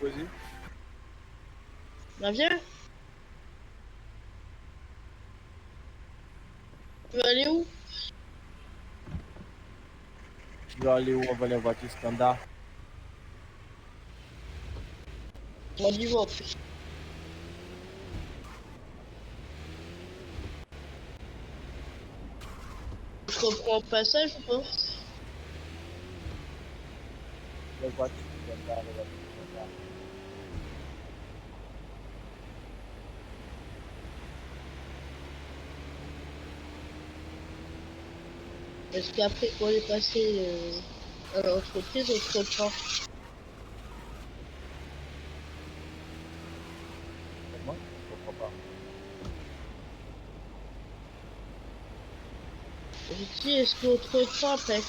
poser. Bah viens. Tu veux aller où? Je vais aller où on va les voitures standard. On y va. Je reprends le passage ou pas? Les voitures standard, les voitures standard. Parce qu'après, pour aller passer à l'entreprise, on se reprend. Comment? Je comprends pas. Je dis, est-ce qu'on te reprend après?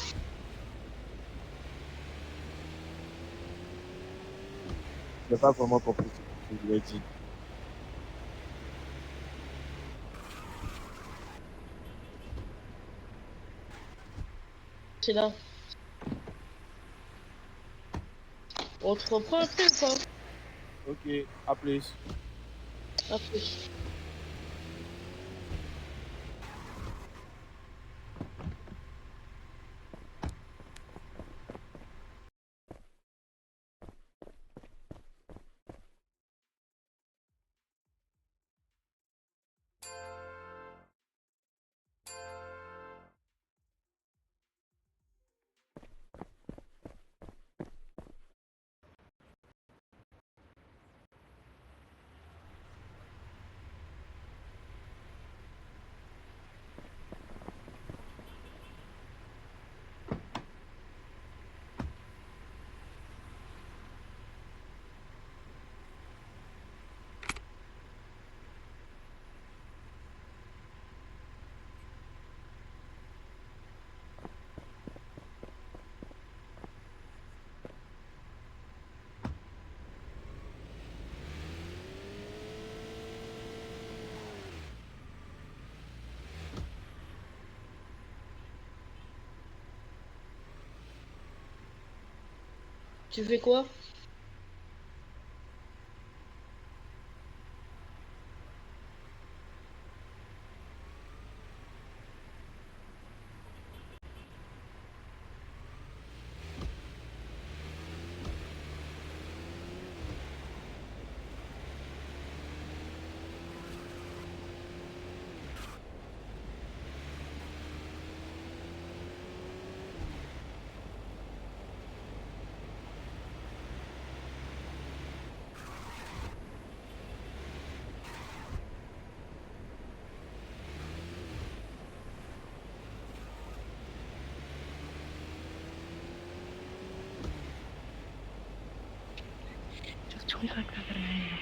Je n'ai pas vraiment compris ce que tu voulais dire. C'est là. On te reprend après ou pas? Ok, à plus. À plus. Tu fais quoi? Just tweet like that name.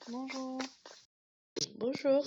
Bonjour. Bonjour.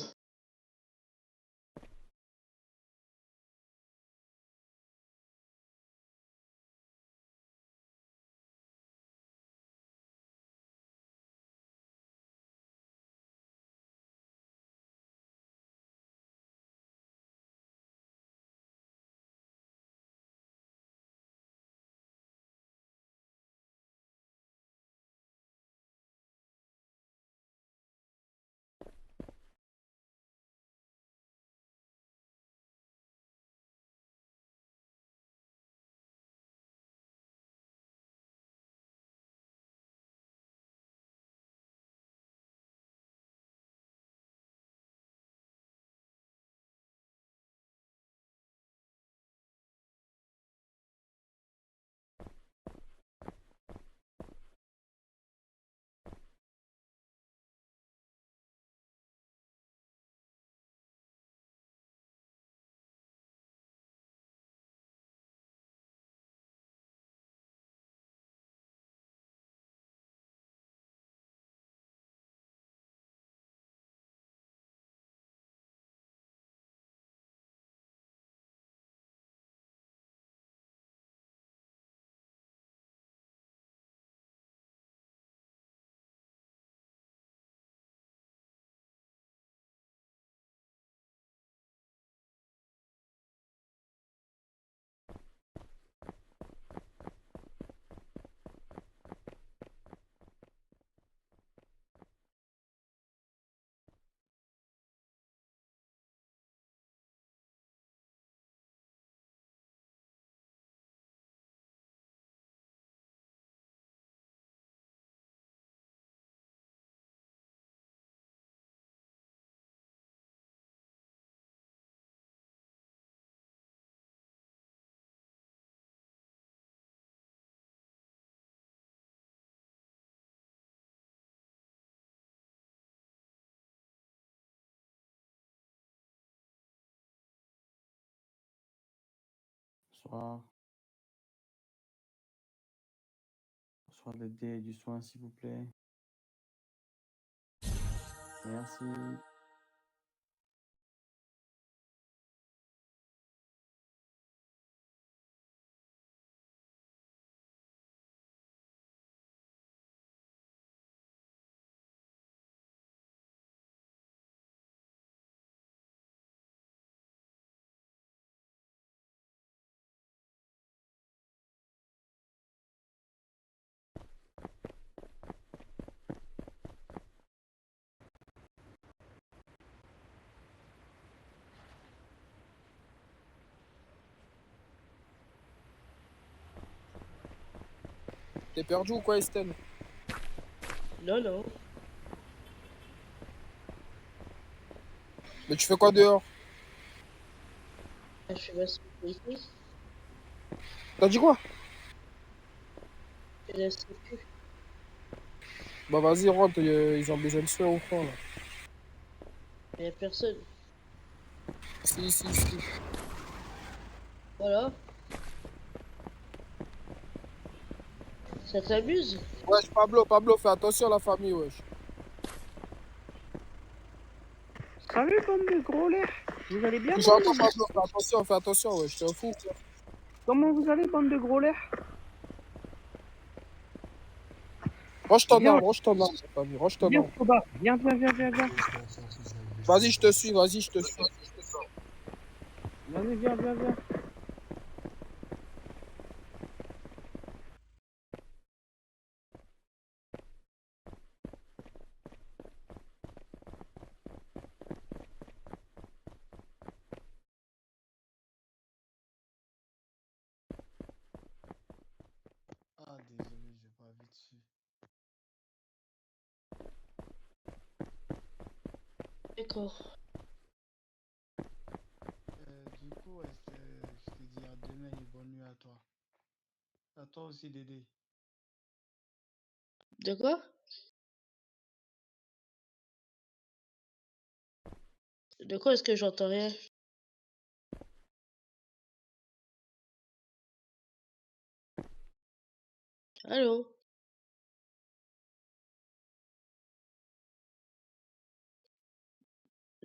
Bonsoir. Bonsoir, des dés et du soin, s'il vous plaît. Merci. T'es perdu ou quoi, Estelle? Non, non. Mais tu fais quoi dehors? Je suis la sécurité. T'as dit quoi? Je suis la sécu. Bah vas-y, rentre, ils ont besoin de soins ou quoi là? Il n'y a personne. Si. Voilà. Ça t'amuse? Wesh, Pablo, fais attention à la famille, wesh. Salut, bande de gros lait. Vous allez bien, J'entends bande Pablo, fais attention, wesh, t'es un fou. Comment vous allez, bande de gros lait? Roche ton Viens, arme, la famille, roche ton viens, arme. Koba. Viens. Vas-y, je te suis. Vas-y, viens. Ah, désolé, j'ai pas vu dessus. D'accord. Du coup, ouais, je te dis à demain et bonne nuit à toi. À toi aussi, Dédé. De quoi? De quoi est-ce que j'entends rien? Allô?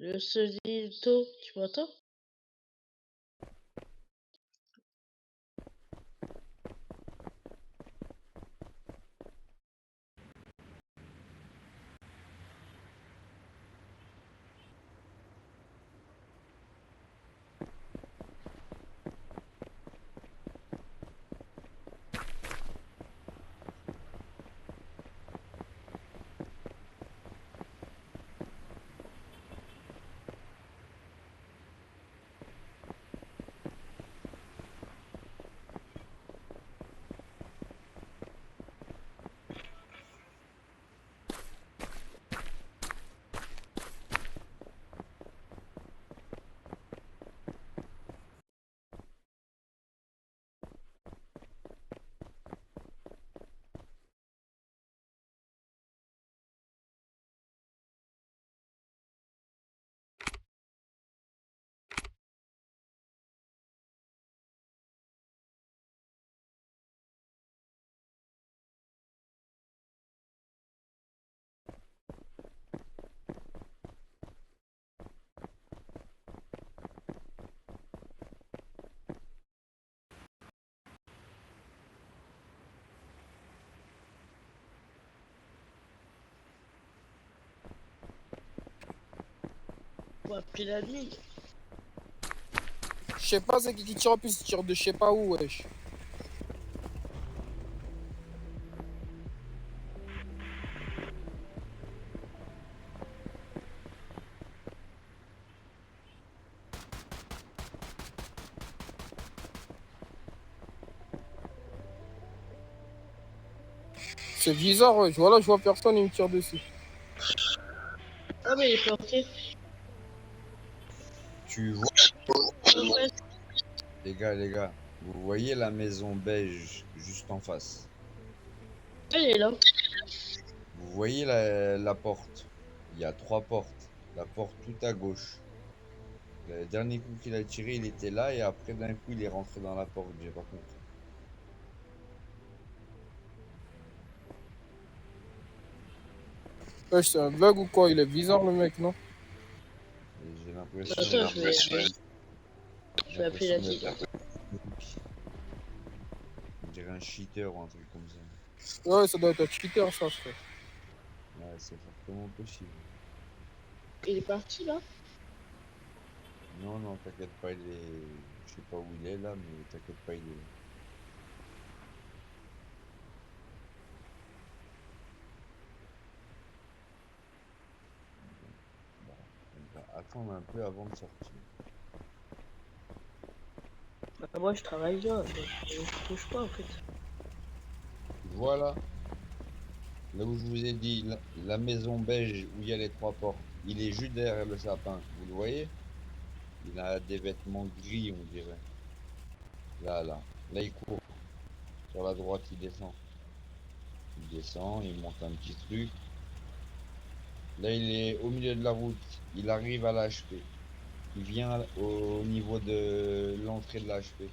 Le solito, tu m'entends? On va appeler la nuit. Je sais pas c'est qui tire en plus, il tire de je sais pas où, wesh. C'est bizarre, wesh. Voilà, je vois personne, il me tire dessus. Ah, mais il est planté. Tu vois, Ouais, les gars, vous voyez la maison beige juste en face. il est là. Vous voyez la porte. Il y a 3 portes. La porte tout à gauche. Le dernier coup qu'il a tiré, il était là et après d'un coup, il est rentré dans la porte. J'ai pas compris. Wesh, c'est un bug ou quoi? Il est bizarre le mec, non? Et j'ai l'impression Attends, je vais appeler la d'être nuit. on dirait un cheater ou un truc comme ça. Ouais, ça doit être un cheater, ça, frère. Ouais, c'est fortement possible. Il est parti là? Non, non, t'inquiète pas, il est. Je sais pas où il est là, mais t'inquiète pas, il est là. Bon, on va attendre un peu avant de sortir. Bah, moi je travaille là, je bouge pas en fait. Voilà, là où je vous ai dit, la maison beige où il y a les 3 portes, il est juste derrière le sapin. Vous le voyez? Il a des vêtements gris, on dirait. Là, là. Là, il court. Sur la droite, il descend. Il descend, il monte un petit truc. Là, il est au milieu de la route. Il arrive à l'HP. Il vient au niveau de l'entrée de l'HP.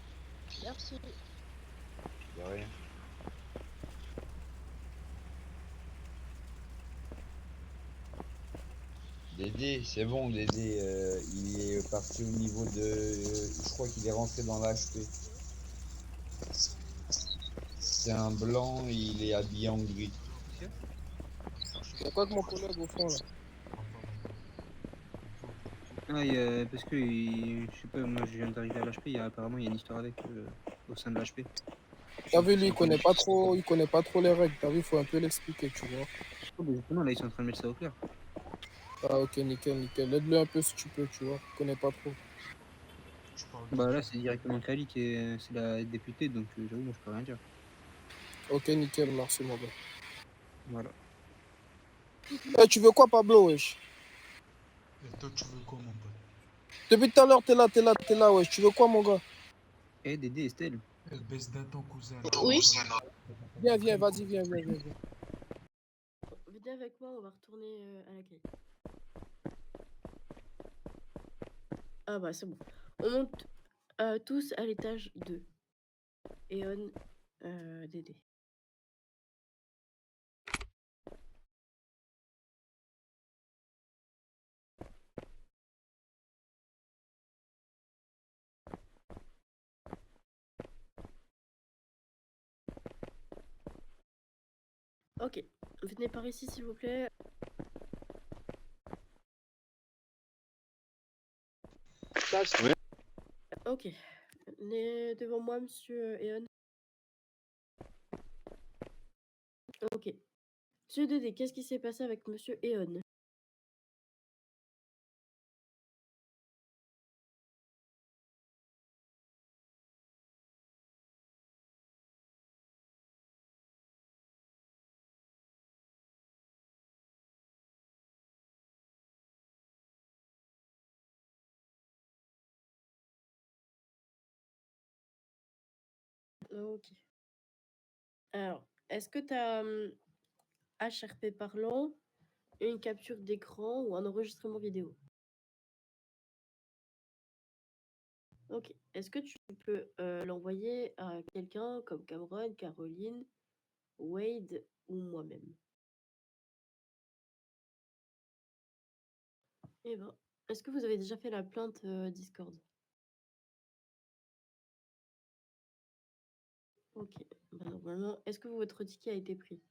Merci. De rien. Dédé, c'est bon, Dédé. Il est parti au niveau de. Je crois qu'il est rentré dans l'HP. C'est un blanc, il est habillé en gris. Y'a quoi que mon collègue au fond, là? Ah, parce que, je sais pas, moi je viens d'arriver à l'HP, apparemment il y a une histoire avec au sein de l'HP. T'as vu, lui, il connaît pas trop les règles. T'as vu, faut un peu l'expliquer, tu vois. Oh, bah, justement, là ils sont en train de mettre ça au clair. Ah, ok, nickel, nickel. Aide-le un peu si tu peux, tu vois. Il connaît pas trop. Bah là c'est directement Kali c'est la députée, donc j'avoue, moi je peux rien dire. Ok, nickel, merci, mon gars. Voilà. Eh, tu veux quoi, Pablo, wesh? Et toi, tu veux quoi, mon pote? Depuis tout à l'heure, t'es là, wesh. Tu veux quoi, mon gars? Eh, Dédé, Estelle. Elle baisse d'un ton cousin. Oui. Viens, viens, vas-y, viens, viens, viens. Venez avec moi, on va retourner à l'accueil. Ah bah c'est bon. On monte tous à l'étage 2. Et on Dédé. Ok. Venez par ici, s'il vous plaît. Ouais. Ok. Venez devant moi, monsieur Eon. Ok. Monsieur Dédé, qu'est-ce qui s'est passé avec monsieur Eon? Ok. Alors, est-ce que tu as HRP parlant, une capture d'écran ou un enregistrement vidéo? Ok. Est-ce que tu peux l'envoyer à quelqu'un comme Cameron, Caroline, Wade ou moi-même? Eh ben, est-ce que vous avez déjà fait la plainte Discord? Ok. Ben, normalement, est-ce que votre ticket a été pris?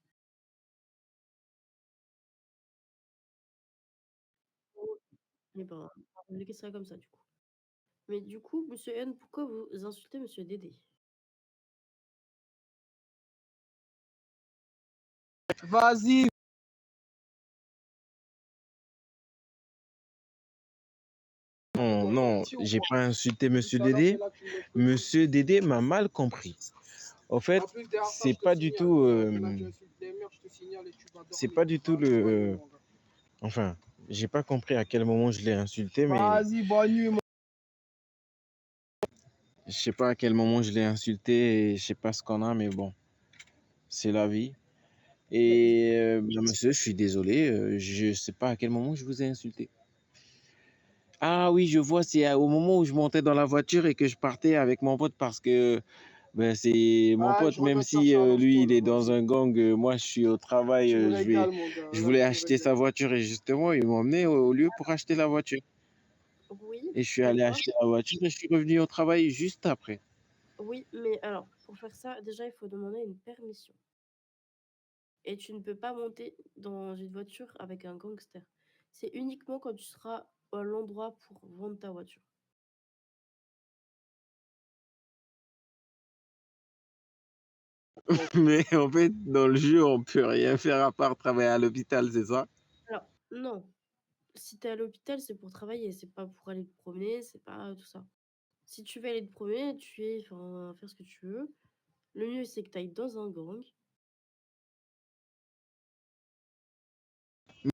Eh ben, on va laisser ça comme ça, du coup. Mais du coup, monsieur N, pourquoi vous insultez monsieur Dédé? Vas-y. Non, non, j'ai pas insulté Monsieur Dédé. Monsieur Dédé m'a mal compris. En fait, c'est pas du tout, c'est pas du tout le, enfin, j'ai pas compris à quel moment je l'ai insulté, mais Vas-y, bonne nuit. je sais pas à quel moment je l'ai insulté et je sais pas ce qu'on a, mais bon, c'est la vie. Et bah, monsieur, je suis désolé, je sais pas à quel moment je vous ai insulté. Ah oui, je vois, c'est au moment où je montais dans la voiture et que je partais avec mon pote parce que ben, c'est mon pote, même si lui, il est dans un gang, moi, je suis au travail, je voulais acheter sa voiture et justement, ils m'ont emmené au lieu pour acheter la voiture. Oui, Et je suis allé d'accord. acheter la voiture et je suis revenu au travail juste après. Oui, mais alors, pour faire ça, déjà, il faut demander une permission. Et tu ne peux pas monter dans une voiture avec un gangster. C'est uniquement quand tu seras à l'endroit pour vendre ta voiture. Mais en fait, dans le jeu, on peut rien faire à part travailler à l'hôpital, c'est ça? Alors, non. Si t'es à l'hôpital, c'est pour travailler, c'est pas pour aller te promener, c'est pas tout ça. Si tu veux aller te promener, enfin, faire ce que tu veux. Le mieux, c'est que tu ailles dans un gang.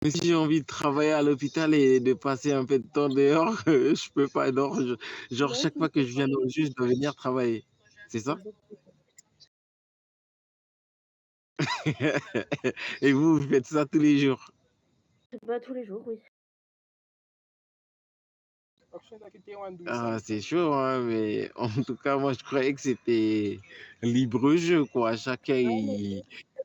Mais si j'ai envie de travailler à l'hôpital et de passer un peu de temps dehors, je peux pas. Genre, Non, chaque tu ne fois que peux je pas. viens dans le jeu, je dois venir travailler. C'est ça? Exactement. Et vous faites ça tous les jours? Bah, tous les jours, oui. Ah, c'est chaud, hein, mais en tout cas, moi, je croyais que c'était libre jeu, quoi. Chacun, Ah non,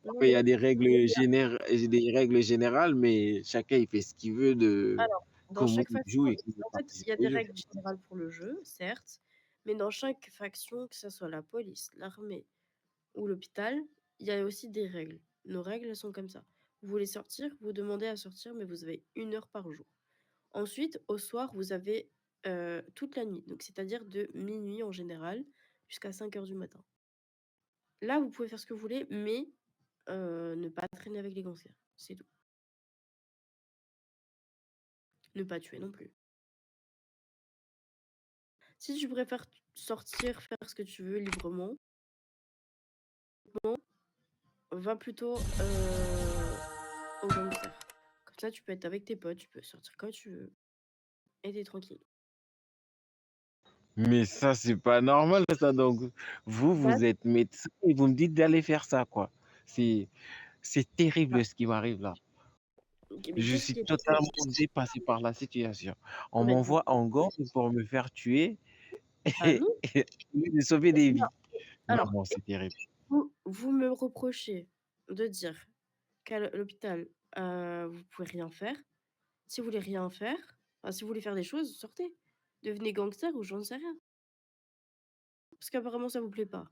non, après, il y a non. des règles générales, mais chacun, il fait ce qu'il veut de Alors, dans comment chaque il faction, joue et comment il en fait, il participe y a au des jeu. règles générales pour le jeu, certes, mais dans chaque faction, que ce soit la police, l'armée ou l'hôpital, il y a aussi des règles. Nos règles, elles sont comme ça. Vous voulez sortir, vous demandez à sortir, mais vous avez 1 heure par jour. Ensuite, au soir, vous avez toute la nuit, donc c'est-à-dire de minuit en général jusqu'à 5 heures du matin. Là, vous pouvez faire ce que vous voulez, mais ne pas traîner avec les gangsters, c'est tout. Ne pas tuer non plus. Si tu préfères sortir, faire ce que tu veux librement, va plutôt au gangster. Comme ça, tu peux être avec tes potes, tu peux sortir quand tu veux et t'es tranquille. Mais ça, c'est pas normal, ça. Donc, vous, Bah, vous êtes médecin et vous me dites d'aller faire ça, quoi. C'est, c'est terrible ce qui m'arrive là. mais Je qu'est-ce suis qui est totalement dépassé par la situation. On mais m'envoie en gang pour me faire tuer ah et, non, et au lieu de sauver des non. vies. Non, Alors, non, c'est terrible. vous me reprochez de dire qu'à l'hôpital, vous pouvez rien faire. Si vous voulez rien faire, enfin, si vous voulez faire des choses, sortez. Devenez gangster ou j'en sais rien. Parce qu'apparemment, ça vous plaît pas.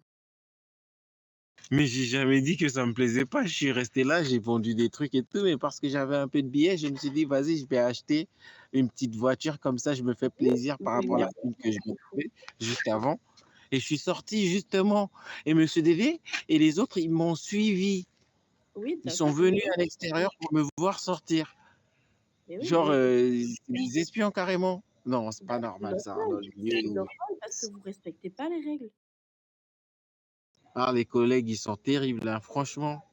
Mais j'ai jamais dit que ça me plaisait pas. Je suis resté là, j'ai vendu des trucs et tout, mais parce que j'avais un peu de billets, je me suis dit, vas-y, je vais acheter une petite voiture comme ça, je me fais Oui, plaisir par mais rapport à il y la a thune que je me trouvais juste avant. Et je suis sorti justement. Et Monsieur Dédé et les autres, ils m'ont suivi. oui, Ils sont d'accord, mais venus oui, à l'extérieur pour me voir sortir. mais oui, Genre, mais c'est des espions carrément. Non, c'est bah, pas c'est normal ça. normal, Dans le c'est milieu. normal parce que vous respectez pas les règles. Ah, les collègues, ils sont terribles, hein, franchement.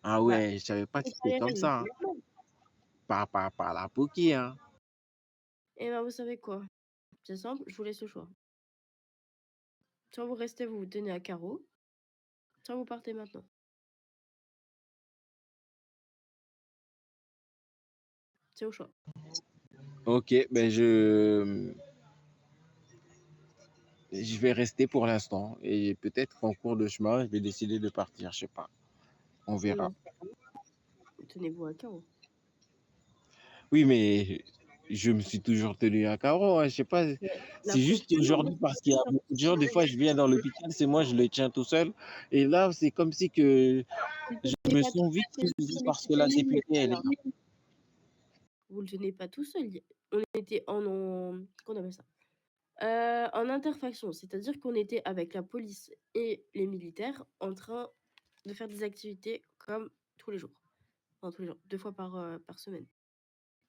Ah Bah, ouais, je savais pas que c'est pas c'était les comme règles, ça, c'est hein. normal. Pas la Poki, hein. Et ben, vous savez quoi? C'est simple, je vous laisse le choix. Soit vous restez, vous vous tenez à carreau, soit vous partez maintenant. C'est au choix. Ok, ben je vais rester pour l'instant. Et peut-être qu'en cours de chemin, je vais décider de partir. Je sais pas. On Et verra. dans ce cas-là, tenez-vous à carreau. Oui, mais je me suis toujours tenu à carreau, hein. Je sais pas. Mais la C'est juste prochaine fois, vous aujourd'hui parce qu'il y a sortez beaucoup de gens. Des carré. fois, je viens dans l'hôpital, c'est moi, je le tiens tout seul. Et là, c'est comme si que Vous le je tenez me pas tout sens seul, il y a victime toute juste son parce que équipe la technique qui députée, était elle là. est là. Vous le tenez pas tout seul. On était qu'on appelle ça? En interfaction, c'est-à-dire qu'on était avec la police et les militaires en train de faire des activités comme tous les jours. Enfin, tous les jours, 2 fois par semaine.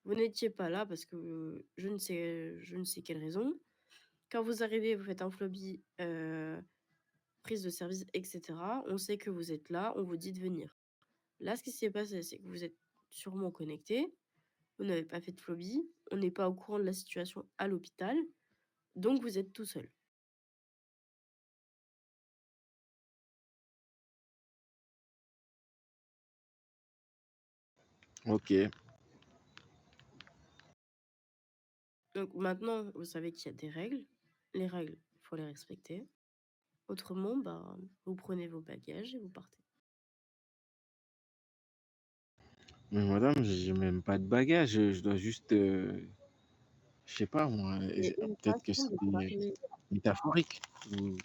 Vous n'étiez pas là parce que je ne sais quelle raison. Quand vous arrivez, vous faites un flobby, prise de service, etc. On sait que vous êtes là, on vous dit de venir. Là, ce qui s'est passé, c'est que vous êtes sûrement connecté, vous n'avez pas fait de flobby, on n'est pas au courant de la situation à l'hôpital, donc vous êtes tout seul. Ok. Donc maintenant, vous savez qu'il y a des règles. Les règles, il faut les respecter. Autrement, bah, vous prenez vos bagages et vous partez. Mais madame, j'ai même pas de bagage. Je dois juste, je sais pas moi. C'est une Peut-être que façon c'est de parler. métaphorique. Ou-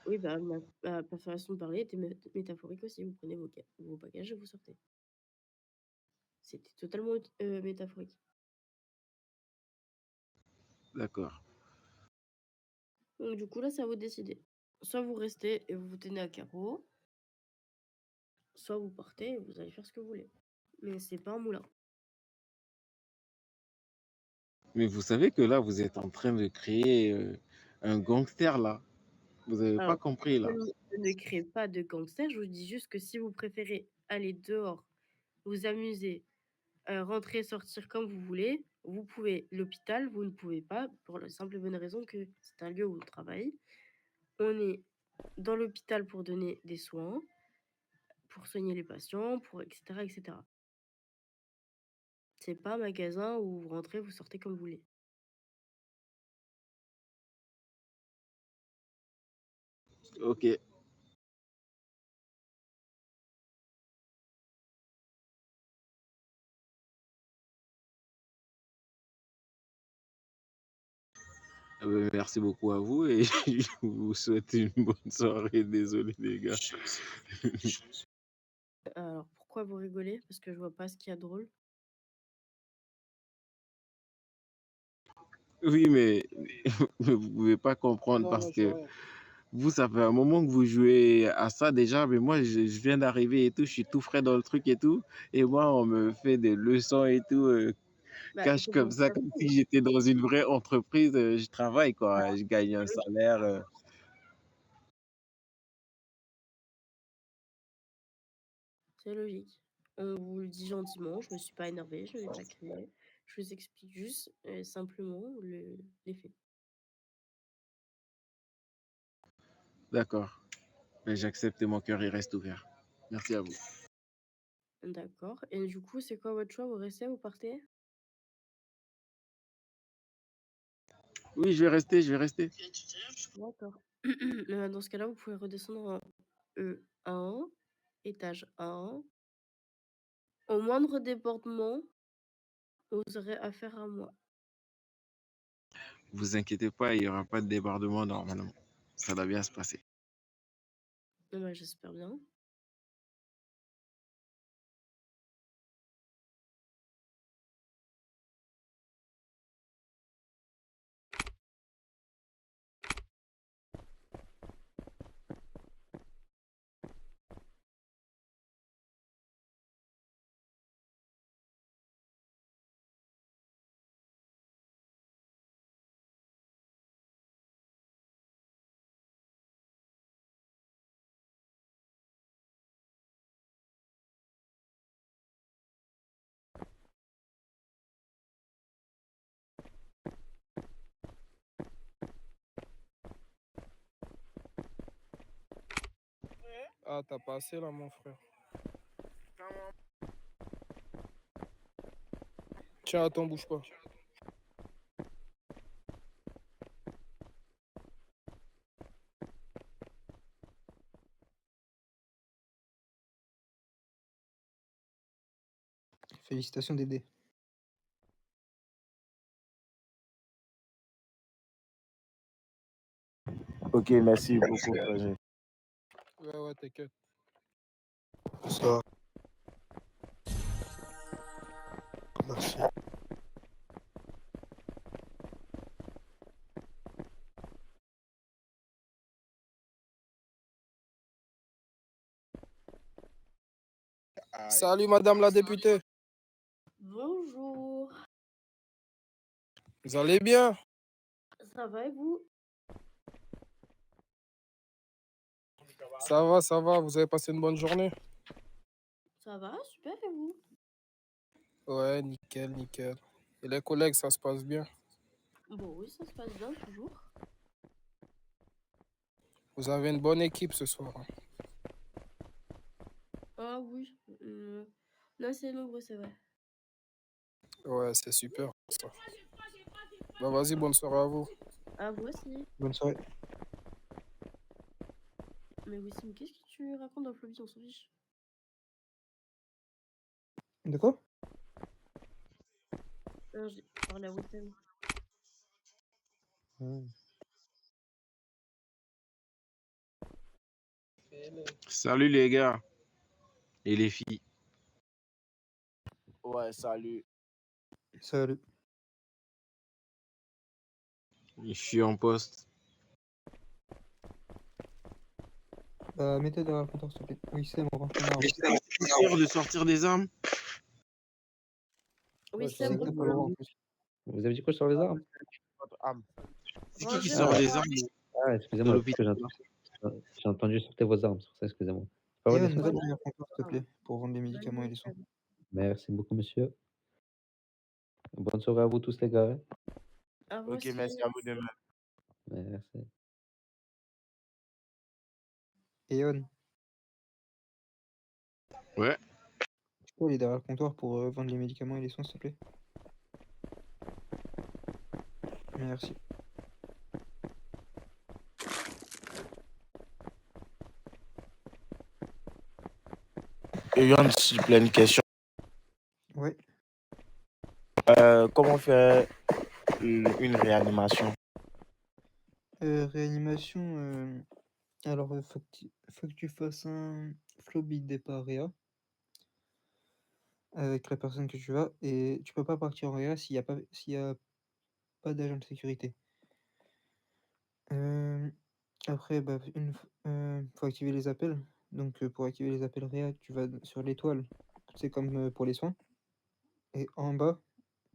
Oui, bah, ma façon de parler était métaphorique aussi. Vous prenez vos bagages et vous sortez. C'était totalement métaphorique. D'accord. Donc, du coup, là, c'est à vous de décider. Soit vous restez et vous vous tenez à carreau, soit vous partez et vous allez faire ce que vous voulez. Mais c'est pas un moulin. Mais vous savez que là, vous êtes en train de créer un gangster là. Vous n'avez pas Alors, compris là. je ne crée pas de gangster, je vous dis juste que si vous préférez aller dehors, vous amuser, rentrer, sortir comme vous voulez, vous pouvez. L'hôpital, vous ne pouvez pas, pour la simple et bonne raison que c'est un lieu où on travaille. On est dans l'hôpital pour donner des soins, pour soigner les patients, pour etc., etc. C'est pas un magasin où vous rentrez, vous sortez comme vous voulez. Ok. Merci beaucoup à vous et je vous souhaite une bonne soirée. Désolé les gars. Alors, pourquoi vous rigolez? Parce que je vois pas ce qu'il y a de drôle. Oui, mais vous pouvez pas comprendre Non, parce non, j'ai que rien. vous, ça fait un moment que vous jouez à ça déjà, mais moi, je viens d'arriver et tout, je suis tout frais dans le truc et tout, et moi, on me fait des leçons et tout, Bah, cash c'est comme pour ça, ça. comme si j'étais dans une vraie entreprise, je travaille, Bah, quoi, je gagne un c'est logique. salaire. C'est logique. On vous le dit gentiment, je me suis pas énervée, je n'ai pas crié. Je vous explique juste simplement les faits. D'accord, mais j'accepte et mon cœur, il reste ouvert. Merci à vous. D'accord. Et du coup, c'est quoi votre choix? Vous restez, vous partez? Oui, je vais rester, je vais rester. D'accord. Dans ce cas-là, vous pouvez redescendre en E1, étage 1. Au moindre débordement, vous aurez affaire à moi. Vous inquiétez pas, il y aura pas de débordement normalement. Ça doit bien se passer. Bah, j'espère bien. Ah, t'as pas assez là, mon frère. Tiens, attends, bouge pas. Félicitations Dédé. Ok, merci beaucoup, frère. Ouais, t'inquiète. Ça va. Merci. Salut, madame la députée. Bonjour. Vous allez bien? Ça va et vous? Ça va. Vous avez passé une bonne journée? Ça va, super et vous? Ouais, nickel, nickel. Et les collègues, ça se passe bien? Bon, oui, ça se passe bien toujours. Vous avez une bonne équipe ce soir, hein. Ah oui, là c'est nombreux, c'est vrai. Ouais, c'est super ça. Bah vas-y, bonne soirée à vous. Ah, vous aussi. Bonne soirée. Mais Wissem, qu'est-ce que tu racontes dans le lobby, on s'en fiche. De quoi? Non, j'ai parlé à Wissem. Salut les gars et les filles. Ouais, salut. Salut. Je suis en poste. Mettez derrière le comptoir s'il te plaît. Oui, c'est bon, rentre en arbre. C'est sûr de sortir des armes? Wissem, C'est que t'as pas le droit en plus. Vous avez dit quoi sur les armes? C'est qui rangez sort vos des armes. armes Ah, de excusez-moi, parce que l'hôpital? j'ai entendu sortir vos armes, c'est pour ça, excusez-moi. Je peux avoir Ewan, des va soins? derrière le comptoir s'il te plaît, pour vendre les médicaments et les soins. Merci beaucoup, monsieur. Bonne soirée à vous tous, les gars, hein. À vous Ok, aussi. merci à vous demain. Merci. Ewan, Ouais. tu peux aller derrière le comptoir pour vendre les médicaments et les soins s'il te plaît? Merci. Yann, s'il te plaît, une question. Ouais. Comment faire une réanimation? Réanimation, alors faut que tu fasses un flow beat départ réa avec la personne que tu vas et tu peux pas partir en réa s'il y a pas d'agent de sécurité. Après, bah, faut activer les appels. Donc, pour activer les appels réa, tu vas sur l'étoile. C'est comme pour les soins. Et en bas,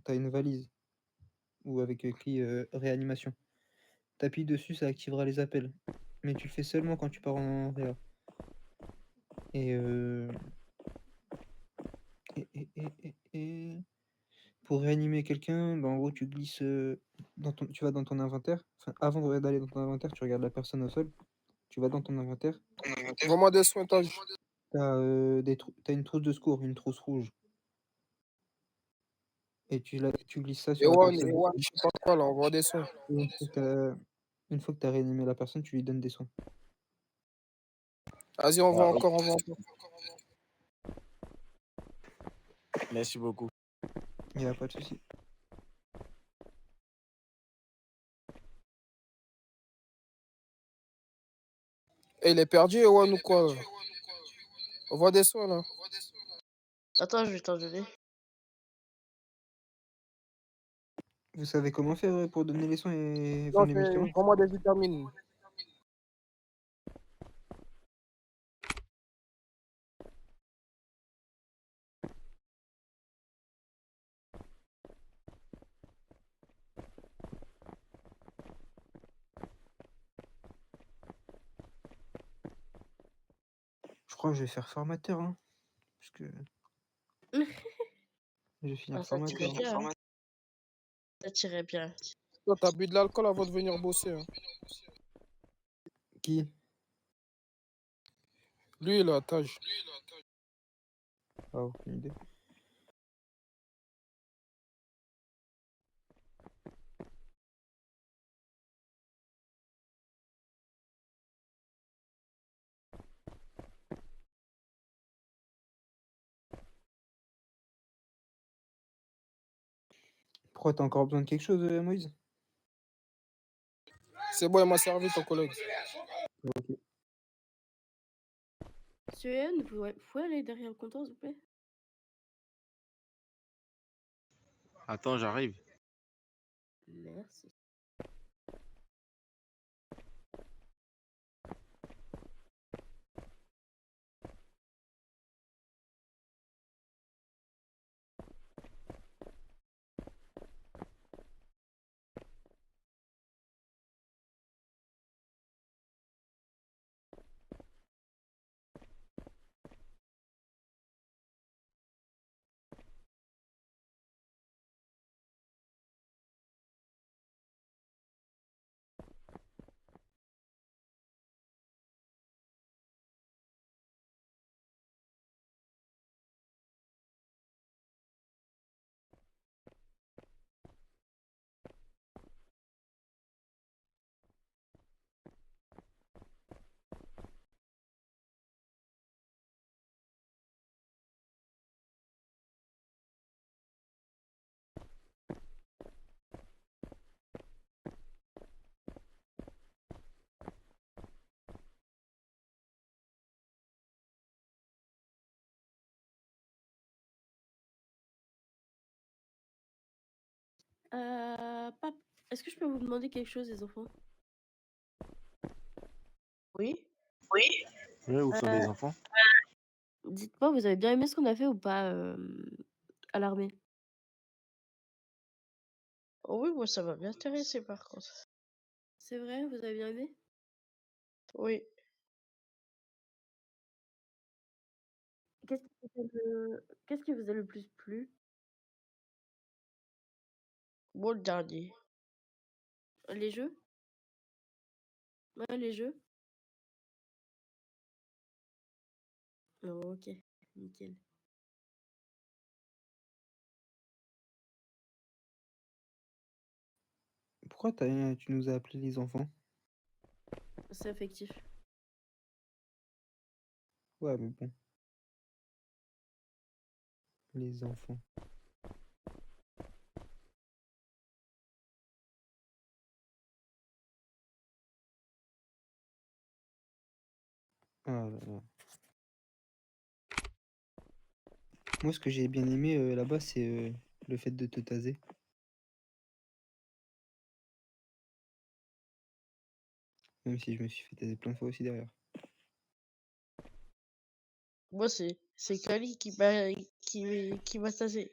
tu as une valise ou avec écrit réanimation. T'appuies dessus, ça activera les appels. Mais tu le fais seulement quand tu pars en réa. Et, et pour réanimer quelqu'un, bah, en gros, tu glisses tu vas dans ton inventaire. Enfin, avant d'aller dans ton inventaire, tu regardes la personne au sol. Tu vas dans ton inventaire. Vends-moi des soins, t'as vu? T'as une trousse de secours, une trousse rouge. Et tu glisses ça sur la Ewan, personne. je sais pas quoi là, on voit des soins. Et une fois que t'as réanimé la personne, tu lui donnes des soins. Vas-y, on va encore. Merci beaucoup. Il n'y a pas de souci. Et il est perdu, Ewan, ou quoi? On voit des soins là. Attends, je vais t'en donner. Vous savez comment faire pour donner les soins et Non, vendre les médicaments? vends-moi des vitamines. Je crois que je vais faire formateur, hein. Parce que je vais finir Ah, ça formateur. tirait bien. Ça tirait bien. Toi, t'as bu de l'alcool avant de venir bosser, hein. Qui? Lui, il a Tage. Ah, aucune idée. Pourquoi t'as encore besoin de quelque chose, Moïse? C'est bon, il m'a servi ton collègue. Ok. Monsieur Yann, vous pouvez aller derrière le comptoir, s'il vous plaît? Attends, j'arrive. Merci. Pape, est-ce que je peux vous demander quelque chose, les enfants? Oui? Oui, où sont les enfants? Dites-moi, vous avez bien aimé ce qu'on a fait ou pas à l'armée? Oh oui, moi ça m'a bien intéressé par contre. C'est vrai, vous avez bien aimé? Oui. Qu'est-ce qui vous a le plus plu? Moi le dernier. Les jeux? Ouais, les jeux? Oh, ok, nickel. Pourquoi tu nous as appelés les enfants? C'est affectif. Ouais, mais bon. Les enfants. Ah là là. Moi, ce que j'ai bien aimé là-bas, c'est le fait de te taser. Même si je me suis fait taser plein de fois aussi derrière. Moi c'est Kali qui m'a tasé.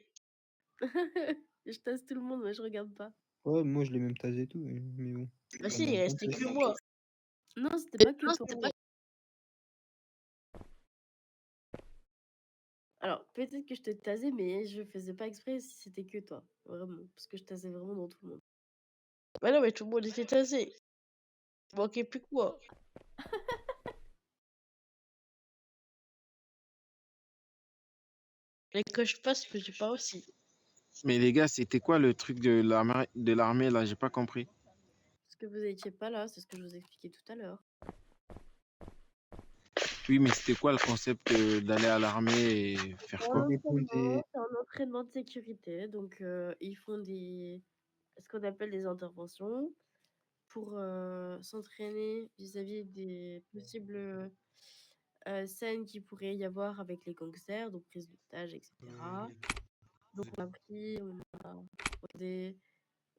Je tasse tout le monde, mais je regarde pas. Ouais, moi, je l'ai même tasé et tout, mais bon. Bah Ça si, il m'a bien restait fait. que moi. Non, c'était pas que toi. Alors, peut-être que je te tasais, mais je faisais pas exprès si c'était que toi. Vraiment. Parce que je tasais vraiment dans tout le monde. Bah non, mais tout le monde était tasé. Il manquait plus que moi. Et que je passe, je pas aussi. Mais les gars, c'était quoi le truc de l'armée là? J'ai pas compris. Parce que vous étiez pas là, c'est ce que je vous expliquais tout à l'heure. Oui, mais c'était quoi le concept d'aller à l'armée et faire C'est quoi? un entraînement de sécurité. Donc, ils font ce qu'on appelle des interventions pour s'entraîner vis-à-vis des possibles scènes qu'il pourrait y avoir avec les gangsters, donc prise d'otage, etc. Donc,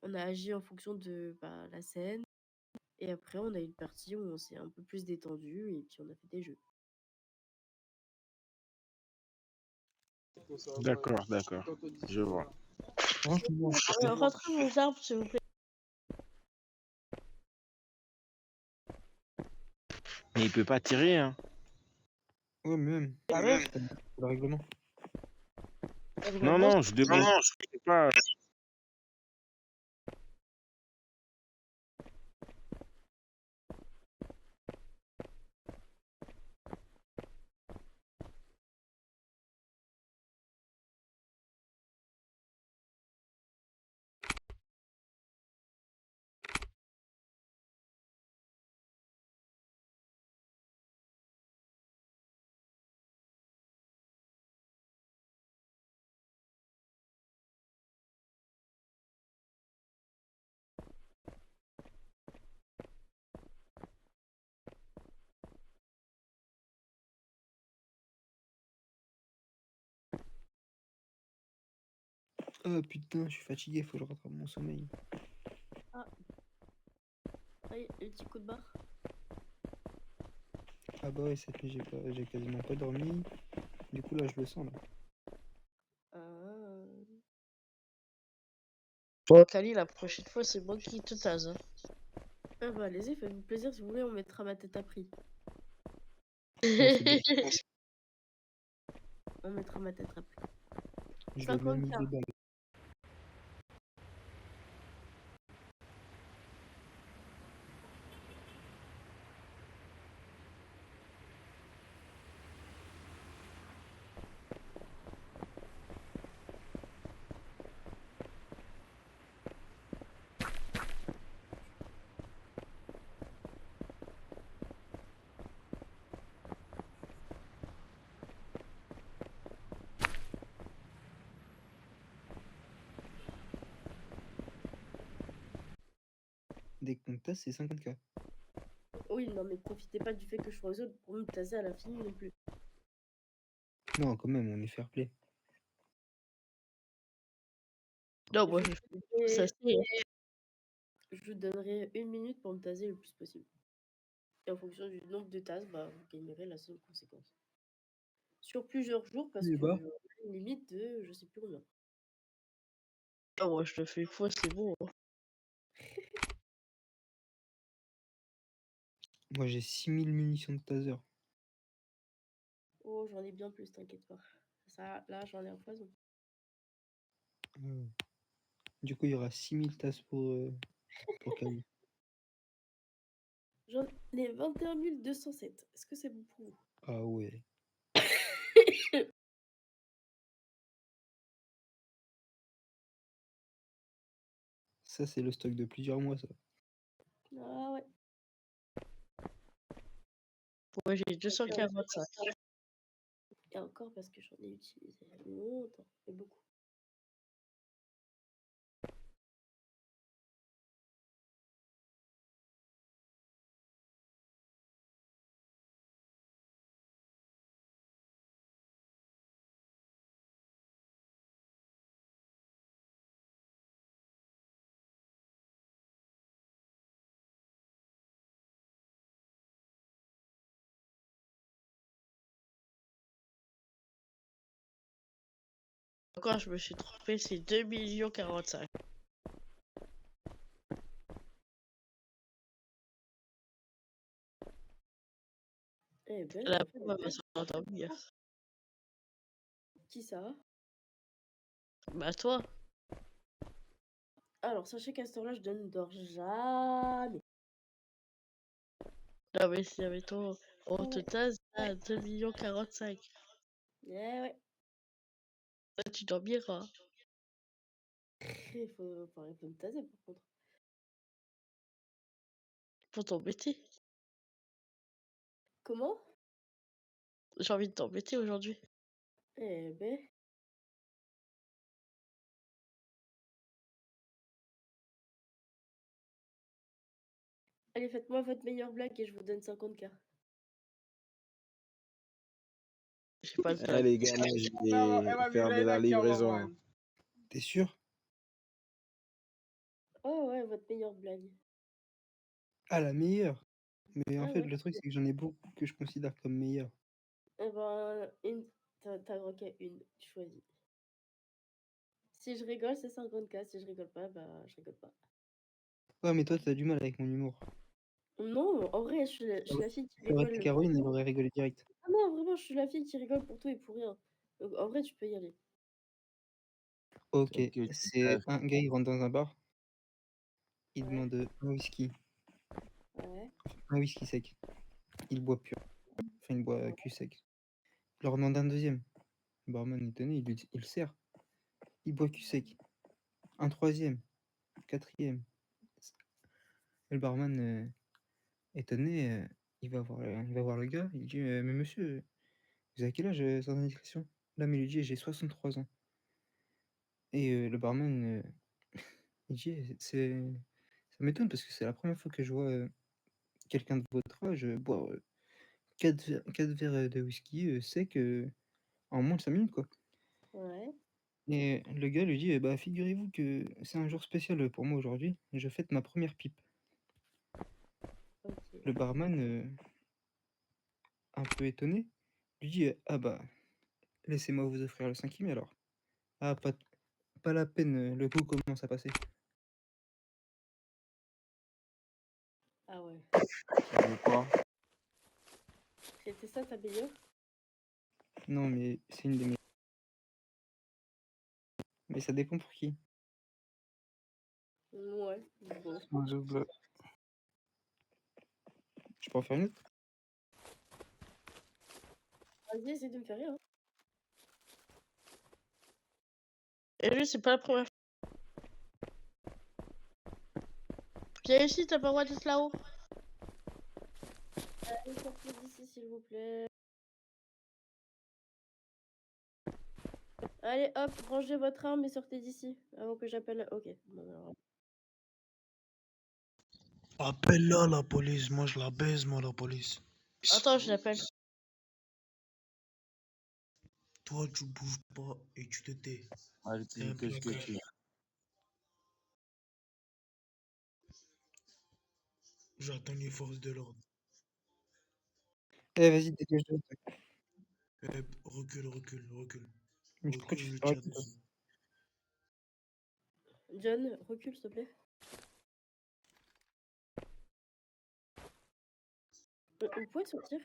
on a agi en fonction de la scène. Et après, on a eu une partie où on s'est un peu plus détendu et puis on a fait des jeux. D'accord, je vois. Franchement, Rentrez vos armes, s'il vous plaît. Mais il peut pas tirer, hein. ouais, mais même. Ah ouais? C'est le règlement. Non, je demande. Non, je sais pas. Ah putain, je suis fatigué, faut que je rattrape mon sommeil. Ah, allez, le petit coup de barre. Ah bah ouais, cette nuit, j'ai quasiment pas dormi. Du coup, là, je le sens, là. Ah. Bon, Kali, la prochaine fois, c'est moi qui te tase. Hein. Ah bah, allez-y, faites-vous plaisir. Si vous voulez, on mettra ma tête à prix. Bon, c'est bon. On mettra ma tête à prix. Je l'ai même mis 50K. 2 balles. Dès qu'on tasse, c'est 50K. Oui, non, mais profitez pas du fait que je sois aux autres pour me taser à l'infini non plus. Non, quand même, on est fair play. Non, moi, ça c'est. Je vous donnerai 1 minute pour me taser le plus possible. Et en fonction du nombre de tasses, bah, vous gagnerez la seule conséquence. Sur plusieurs jours, parce Eh que bah. une limite de je sais plus combien. Ah, moi, je te fais une fois, c'est bon. Hein. Moi, j'ai 6000 munitions de taser. Oh, j'en ai bien plus, t'inquiète pas. Ça, là, j'en ai un foison. Du coup, il y aura 6000 tasses pour Kali. J'en ai 21 207. Est-ce que c'est bon pour vous? Ah ouais. Ça, c'est le stock de plusieurs mois, ça. Ah ouais. Moi, j'ai 245. Et encore parce que j'en ai utilisé longtemps et beaucoup. Encore, je me suis trompé, c'est 2 45 000. Eh ben, La t'as fait pauvre des va s'endormir. Qui ça? Bah, toi. Alors, sachez qu'à ce temps-là, je ne dors jamais. Non, mais si, avec toi, on Ah te ouais. tase à 2 45 000. Eh ouais. Là, tu dormiras. Il faut arrêter de me taser, par contre. Pour t'embêter. Comment? J'ai envie de t'embêter aujourd'hui. Eh ben. Allez, faites-moi votre meilleure blague et je vous donne 50K. J'ai pas de Eh blague. les gars, moi je vais faire de la livraison. Hein. T'es sûr? Oh ouais, votre meilleure blague. Ah, la meilleure. Mais en Ah fait, ouais. le truc, c'est que j'en ai beaucoup que je considère comme meilleures. Eh ben, t'as droit qu'à une. Tu choisis. Si je rigole, c'est 50K. Si je rigole pas, bah, je rigole pas. Ouais, mais toi, t'as du mal avec mon humour. Non, en vrai, je suis la fille qui Ça aurait été rigole. Caroline, elle aurait rigolé direct. Ah non, vraiment, je suis la fille qui rigole pour tout et pour rien. Donc, en vrai, tu peux y aller. Ok, Ok, c'est un gars, il rentre dans un bar, il Ouais. demande un whisky. Ouais. Un whisky sec. Il boit pur. Enfin, il boit cul sec. Il leur demande un deuxième. Le barman étonné, il le sert. Il boit cul sec. Un troisième. Quatrième. Et le barman, étonné, il va voir le gars. Il dit mais monsieur, vous avez quel âge sans indiscrétion? L'homme, il lui dit j'ai 63 ans. Et le barman, il dit ça m'étonne parce que c'est la première fois que je vois quelqu'un de votre âge boire 4 verres de whisky sec en moins de 5 minutes, quoi. Ouais. Et le gars lui dit: bah, figurez-vous que c'est un jour spécial, pour moi aujourd'hui, je fête ma première pipe». Ok. Le barman, un peu étonné, lui dit: «Ah bah, laissez-moi vous offrir le 5e alors». «Ah pas la peine, le coup commence à passer». Ah ouais. De quoi? C'était ça ta meilleure? Non, mais c'est une de mes mais ça dépend pour qui. Ouais, bon. Oiseau bleu. Je peux en faire une autre? Vas-y, essaie de me faire rire. Hein. Et lui, c'est pas la première fois. Viens ici, t'as pas le droit d'être là-haut. Allez, sortez d'ici, s'il vous plaît. Allez, hop, rangez votre arme et sortez d'ici avant que j'appelle. Ok. Bon, alors, Appelle-la la police, moi je la baise, moi la police. Attends, je l'appelle. Toi tu bouges pas et tu te tais. Allez, C'est tu un dis qu'est-ce que plaquage. tu... J'attends les forces de l'ordre. Eh vas-y, dégage-toi. Recule, recule, recule. Mais pourquoi tu Recule, fais je pareil tire toi? dessus. John, recule, s'il te plaît. Vous pouvez sortir?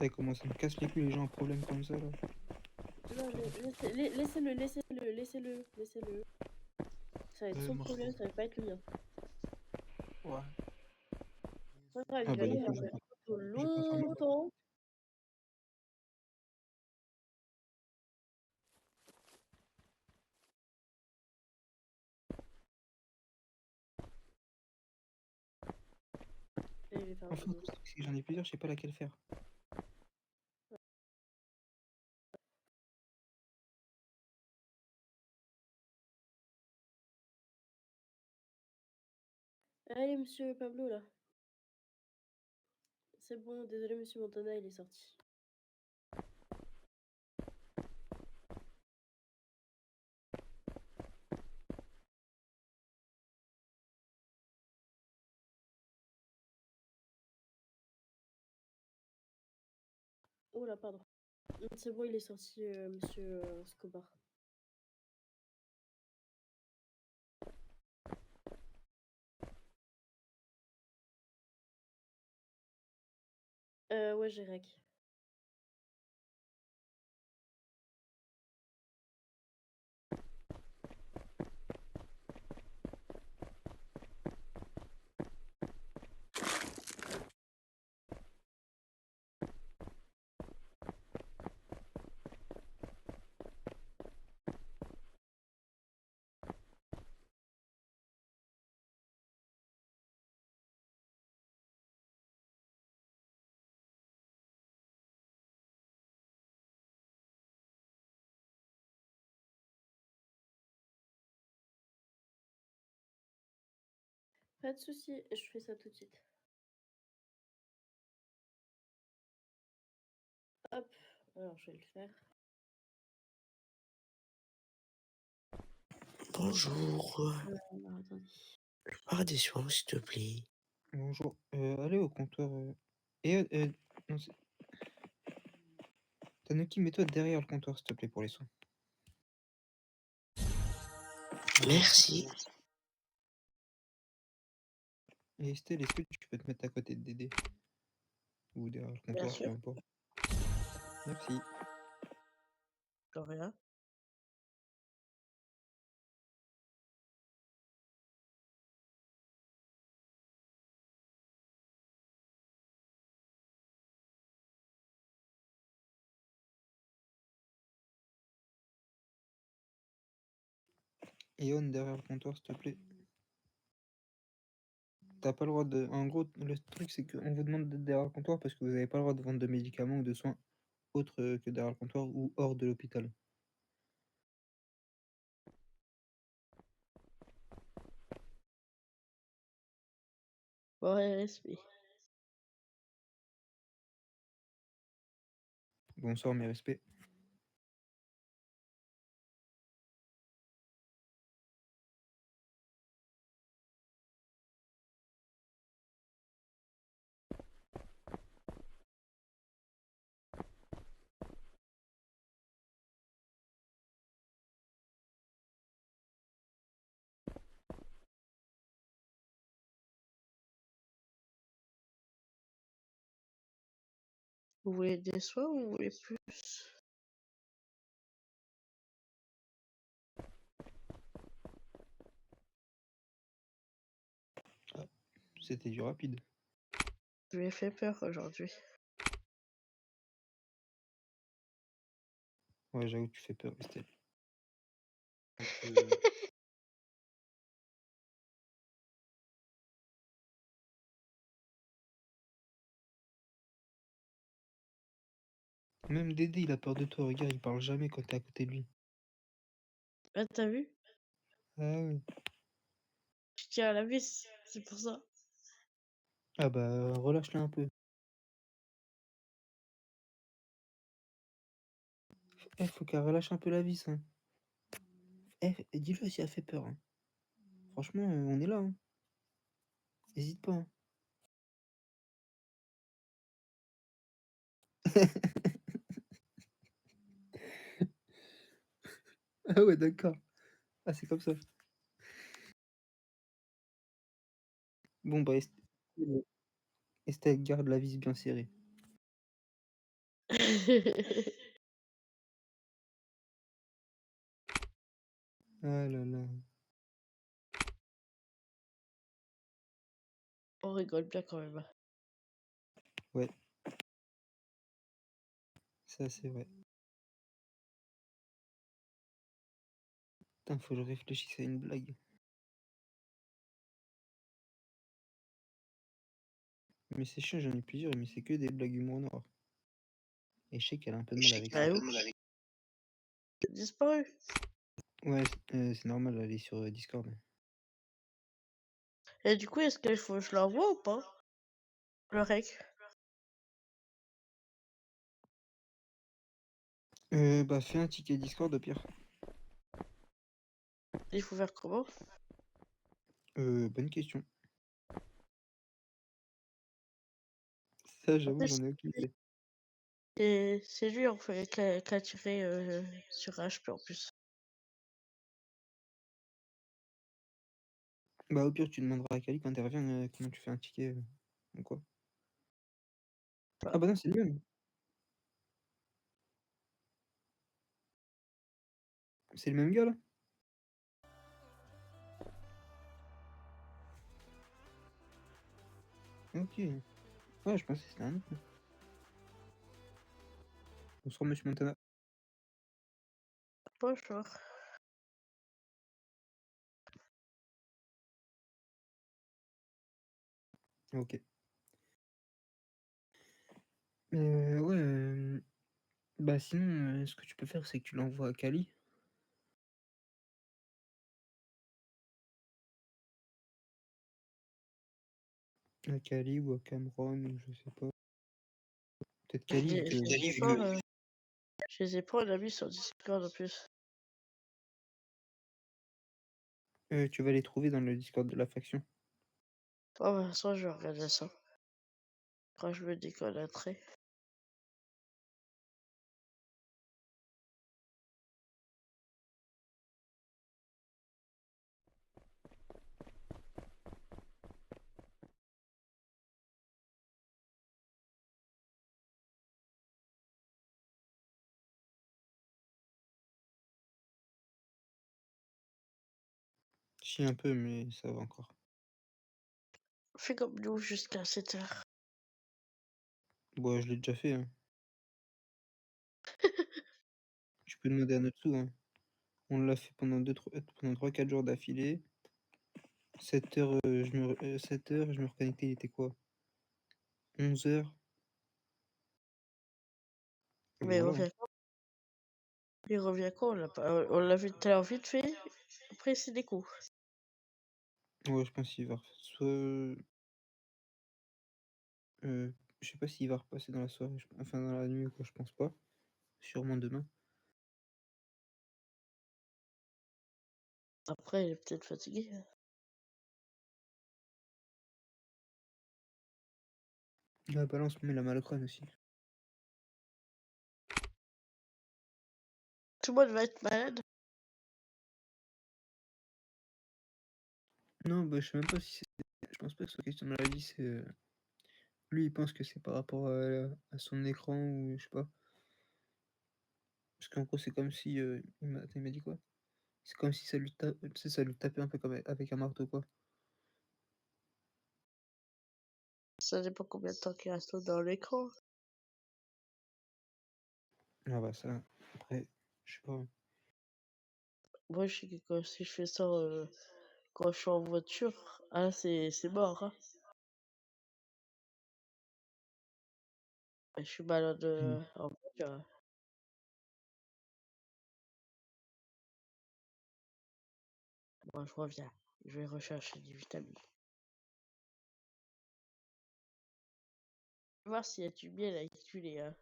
Eh comment ça me casse les couilles les gens en problème comme ça là. Non, mais laissez-le, laissez-le, laissez-le, laissez-le. Ça va être son Marco. problème, ça va pas être le mien. Ouais. Pas grave, Ah il va bah du y coup avoir je vais pas faire ma longtemps. Et il va faire un Enfin, peu le truc, c'est que j'en ai plusieurs, je sais pas laquelle faire. Allez, monsieur Pablo, là. C'est bon, désolé, monsieur Montana, il est sorti. Oh là, pardon. C'est bon, il est sorti, monsieur Scobar. Ouais, j'ai rec. Pas de souci, je fais ça tout de suite. Hop, alors je vais le faire. Bonjour. Alors, attendez. Le bar des soins, s'il te plaît. Bonjour. Allez au comptoir. Non, Tanuki, mets-toi derrière le comptoir, s'il te plaît, pour les soins. Merci. Et Estelle, est-ce que tu peux te mettre à côté de Dédé? Ou derrière le Bien comptoir, peu sûr. importe. Merci. De rien. Et on derrière le comptoir, s'il te plaît. T'as pas le droit de. En gros, le truc, c'est qu'on vous demande d'être derrière le comptoir parce que vous avez pas le droit de vendre de médicaments ou de soins autres que derrière le comptoir ou hors de l'hôpital. Bon, respect. Bonsoir, mes respects. Vous voulez des soins ou vous voulez plus? C'était du rapide. Je lui ai fait peur aujourd'hui. Ouais, j'avoue, tu fais peur, Estelle. Même Dédé, il a peur de toi. Regarde, il parle jamais quand t'es à côté de lui. Ah, t'as vu? Ah ouais. Je tiens à la vis, c'est pour ça. Ah bah, relâche-le un peu. Eh, faut qu'elle relâche un peu la vis, hein. Eh, dis-le si elle fait peur, hein. Franchement, on est là, hein. Hésite pas, hein. Ah ouais, d'accord. Ah, c'est comme ça. Bon, bah, Estelle, garde la vis bien serrée. Ah là là. On rigole bien quand même. Ouais, ça c'est vrai. Putain, faut que je réfléchisse à une blague. Mais c'est chiant, j'en ai plusieurs, mais c'est que des blagues humour noir. Et je sais qu'elle a un peu de mal avec ça. Bah oui. T'as disparu. Ouais, c'est normal, elle est sur Discord. Et du coup, est-ce qu'il faut que je l'envoie ou pas? Le rec. Bah, fais un ticket Discord au pire. Il faut faire comment? Bonne question. Ça, j'avoue, Après, j'en ai aucune idée. c'est lui en fait qui a tiré sur HP en plus. Bah, au pire, tu demanderas à Kali quand elle revient comment tu fais un ticket ou quoi. Ah bah non, c'est le même. C'est le même gars là? Ok. Ouais, je pensais que c'était un autre. Bonsoir, monsieur Montana. Bonjour. Ok. Ouais, bah sinon, ce que tu peux faire, c'est que tu l'envoies à Kali. À Kali ou à Cameron, ou je sais pas. Peut-être Kali, vu que... Je les ai pas en ami sur Discord en plus. tu vas les trouver dans le Discord de la faction. Oh bah ça, je vais regarder ça. Quand je me déconnecterai. Chie un peu, mais ça va encore. Fais comme nous jusqu'à 7h. Bon, je l'ai déjà fait, hein. Tu peux demander à Notsu, hein. On l'a fait pendant 3-4 jours d'affilée. 7 heures, 7 heures, je me reconnectais, il était quoi? 11 heures. Et Mais il voilà, hein. revient quand? Il revient quand? On l'a vu tout à l'heure vite fait. Après, c'est des coups. Ouais, je pense qu'il va soit Je sais pas s'il va repasser dans la soirée, enfin dans la nuit ou quoi, je pense pas. Sûrement demain. Après, il est peut-être fatigué. La balance, mais il a mal au crâne aussi. Tout le monde va être malade. Non, bah, je sais même pas si c'est. Je pense pas que ce soit question de maladie, c'est. Lui, il pense que c'est par rapport à son écran ou je sais pas. Parce qu'en gros, c'est comme si. Il m'a dit quoi? C'est comme si ça lui, tu sais, ça lui tapait un peu comme avec un marteau, quoi. Ça dépend combien de temps qu'il reste dans l'écran. Ah bah ça, après, je sais pas. Moi, je sais que si je fais ça quand je suis en voiture, ah, c'est mort. Hein. Je suis malade en voiture. Moi, je reviens. Je vais rechercher des vitamines. Je vais voir s'il y a du miel à étudier. Hein.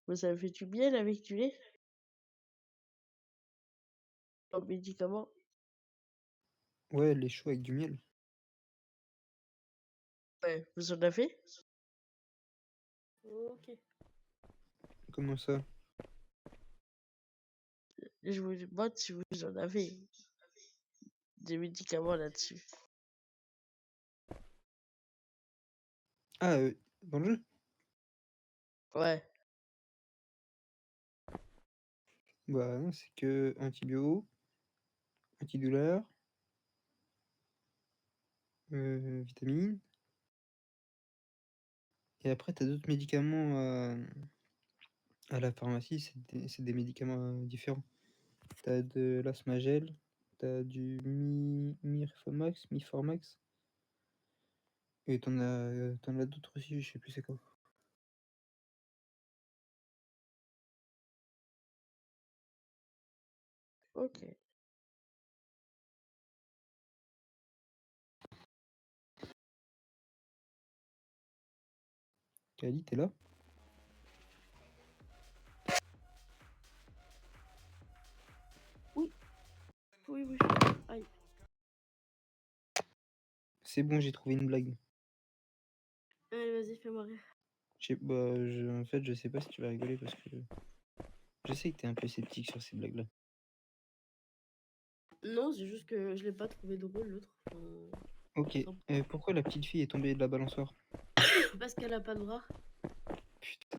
Vous avez du miel avec du lait? En médicament? Ouais, les choux avec du miel. Ouais, vous en avez? Ok. Comment ça? Je vous demande si vous en avez des médicaments là-dessus. Ah, dans le jeu? Ouais. Bah non, c'est que antibio, antidouleur, vitamines. Et après, t'as d'autres médicaments à la pharmacie, c'est des médicaments différents. T'as de l'asmagel, t'as du Miformax, et t'en as d'autres aussi, je sais plus c'est quoi. Ok. Kali, t'es là? Oui. Oui, oui, je suis là. Aïe. C'est bon, j'ai trouvé une blague. Allez, vas-y, fais-moi rire. Bah, en fait, je sais pas si tu vas rigoler parce que je sais que t'es un peu sceptique sur ces blagues-là. Non, c'est juste que je l'ai pas trouvé drôle, l'autre. Ok, pourquoi la petite fille est tombée de la balançoire? Parce qu'elle a pas de bras. Putain.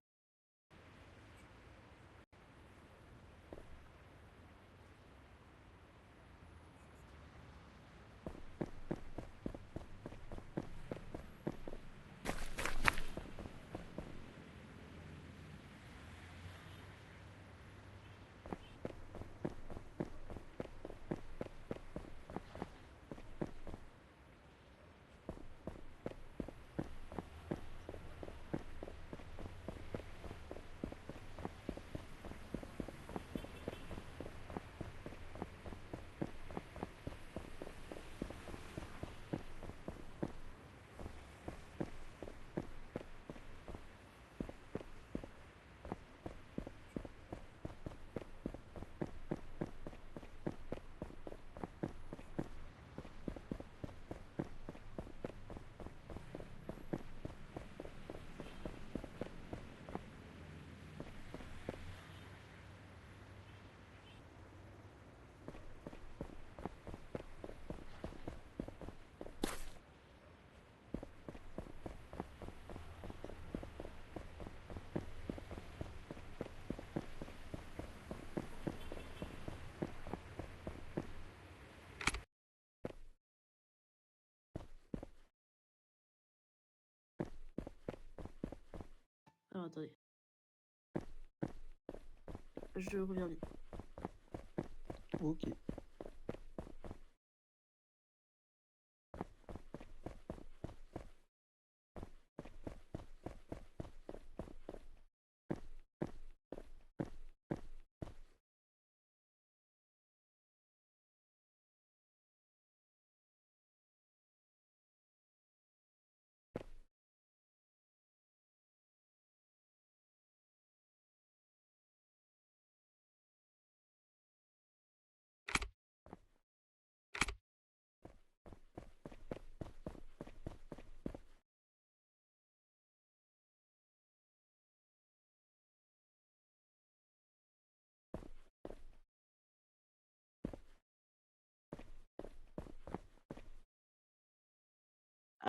Alors, attendez. Je reviens vite. Ok.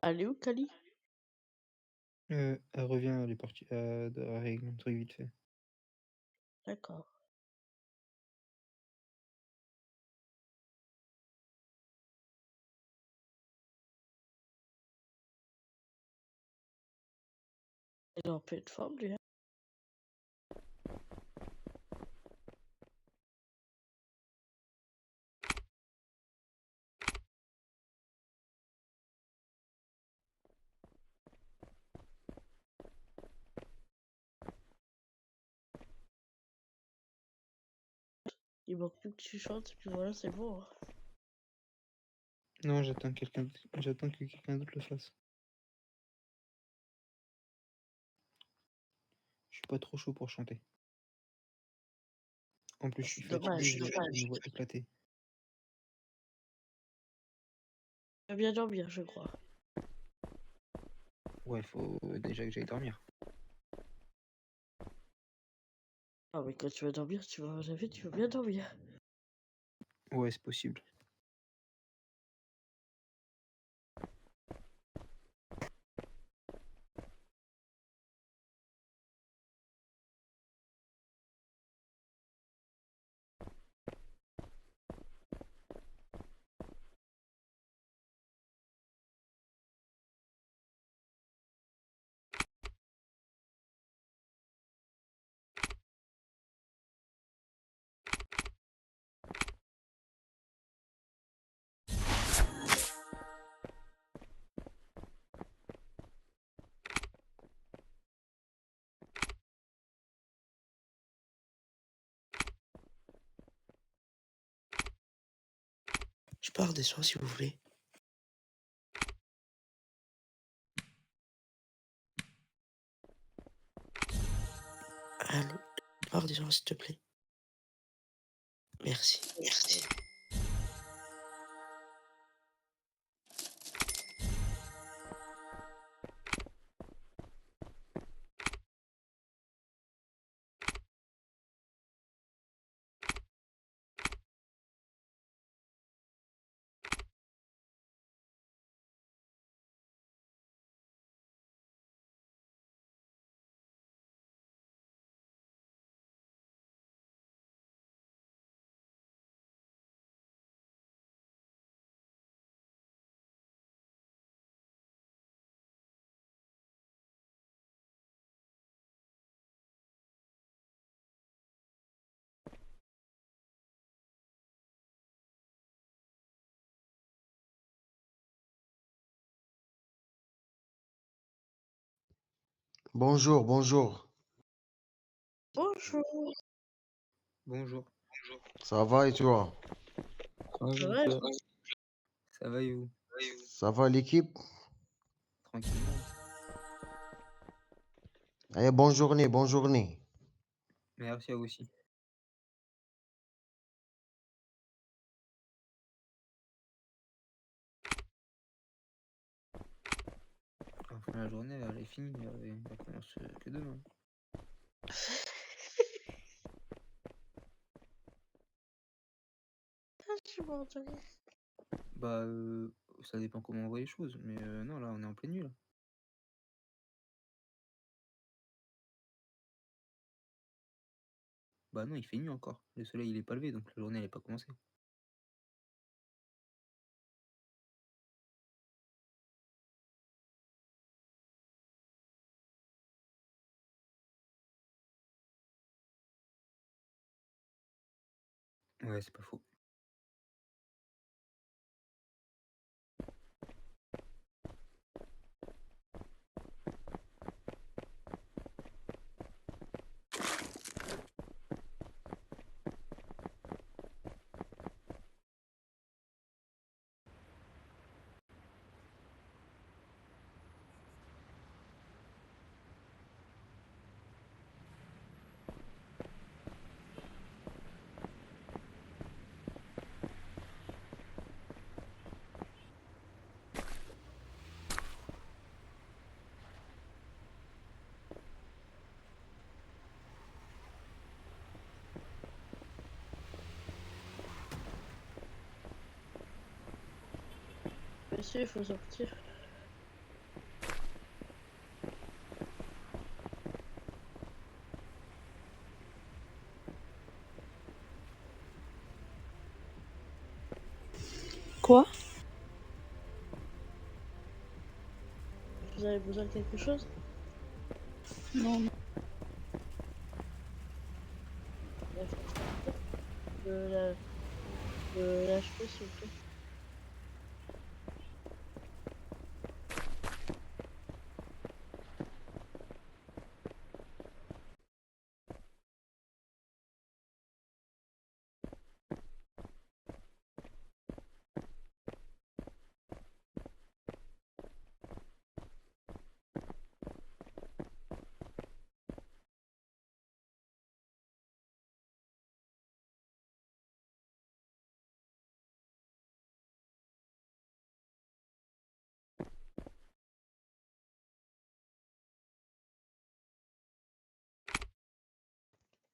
Elle est où, Kali? Elle revient, elle est partie, elle règle un truc vite fait. D'accord. Il est en pleine forme, lui. Hein. Il manque plus que tu chantes, puis voilà, c'est bon. Hein. Non, j'attends que quelqu'un d'autre le fasse. Je suis pas trop chaud pour chanter. En plus, je suis fatigué, j'ai une voix éclatée. Tu vas bien dormir, je crois. Ouais, faut déjà que j'aille dormir. Ah, mais quand tu vas dormir, tu vas rêver, tu vas bien dormir. Ouais, c'est possible. Je pars des soins si vous voulez. Allô? Je pars des soins, s'il te plaît. Merci. Merci. Bonjour, bonjour. Bonjour. Bonjour. Ça va et toi? Ça va, Ça va? monsieur? Ça va et vous? Ça va l'équipe? Tranquillement. Allez, bonne journée, bonne journée. Merci à vous aussi. Enfin, la journée, elle est finie, elle commence que demain. Ah, je suis mort de rire. Bah, ça dépend comment on voit les choses, mais non, là, on est en pleine nuit, là. Bah non, il fait nuit encore. Le soleil, il est pas levé, donc la journée, elle est pas commencée. Ouais, c'est pas faux. Monsieur, il faut sortir. Quoi? Vous avez besoin de quelque chose? Non, non. La facture de la de l'HP, s'il vous plaît.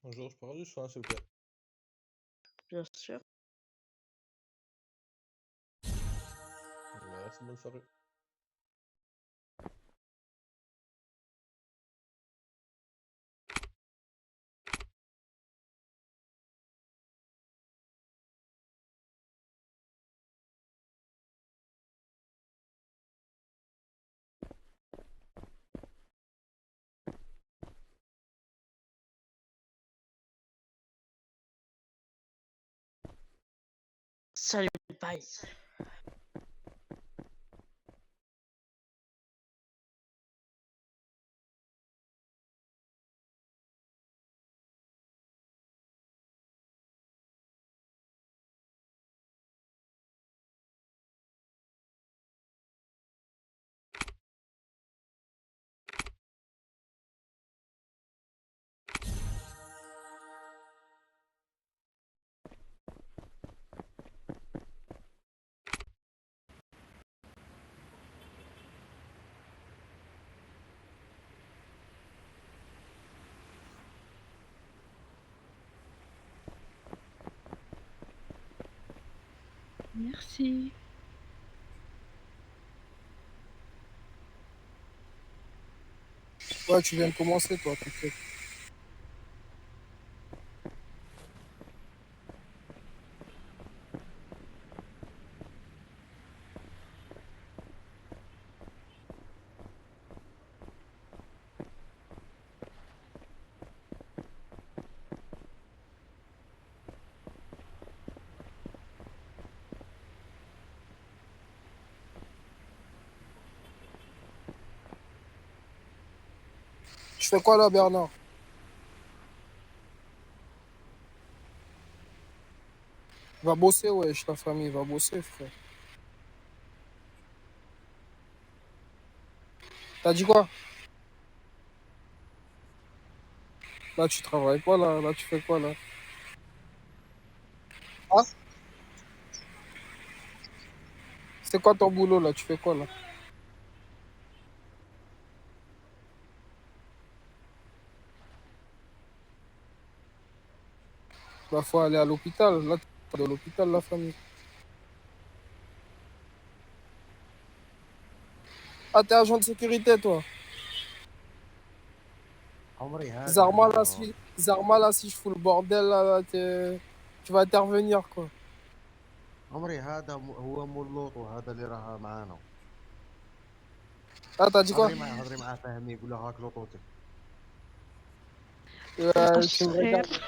Bonjour, je peux avoir du soin, s'il vous plaît. Bien sûr. Merci, bonne soirée. Salut, bye. Merci. Ouais, tu viens de commencer, toi, t'inquiète. Tu fais quoi là, Bernard? Va bosser, wesh, ta famille, va bosser, frère. T'as dit quoi? Là, tu travailles pas, là. Là, tu fais quoi, là? Ah? C'est quoi ton boulot, là? Tu fais quoi, là? Bah, faut aller à l'hôpital. Là, t'es dans l'hôpital, la famille. Ah, t'es agent de sécurité, toi? عمري هذا Zarma, là, هو si... Zarma, là, si je fous le bordel, là, tu vas intervenir, quoi. عمري هذا هو مولوط وهذا اللي راه معانا. Ah, t'as dit quoi? هضري معاه فهمي قول له هاك لوطوتي. Tu me regardes.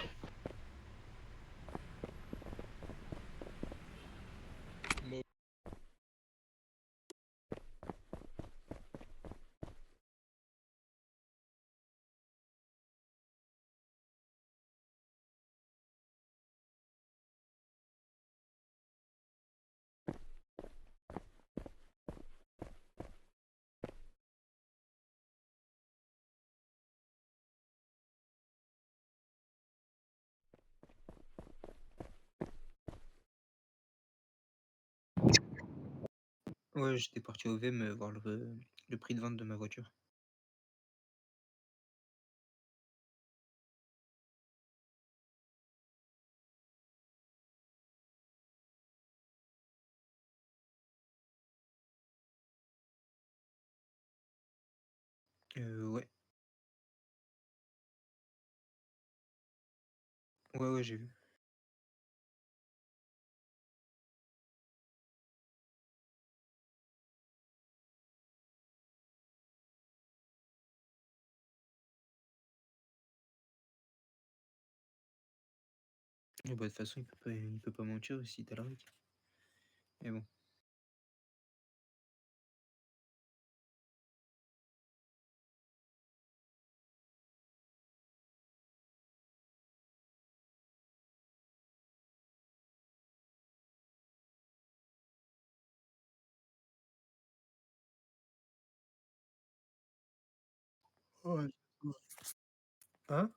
Ouais, j'étais parti au VM voir le prix de vente de ma voiture. Ouais. Ouais, j'ai vu. Et bah, de toute façon, il peut pas mentir si tu as le RIC. Mais bon. Ouais, ouais. Hein?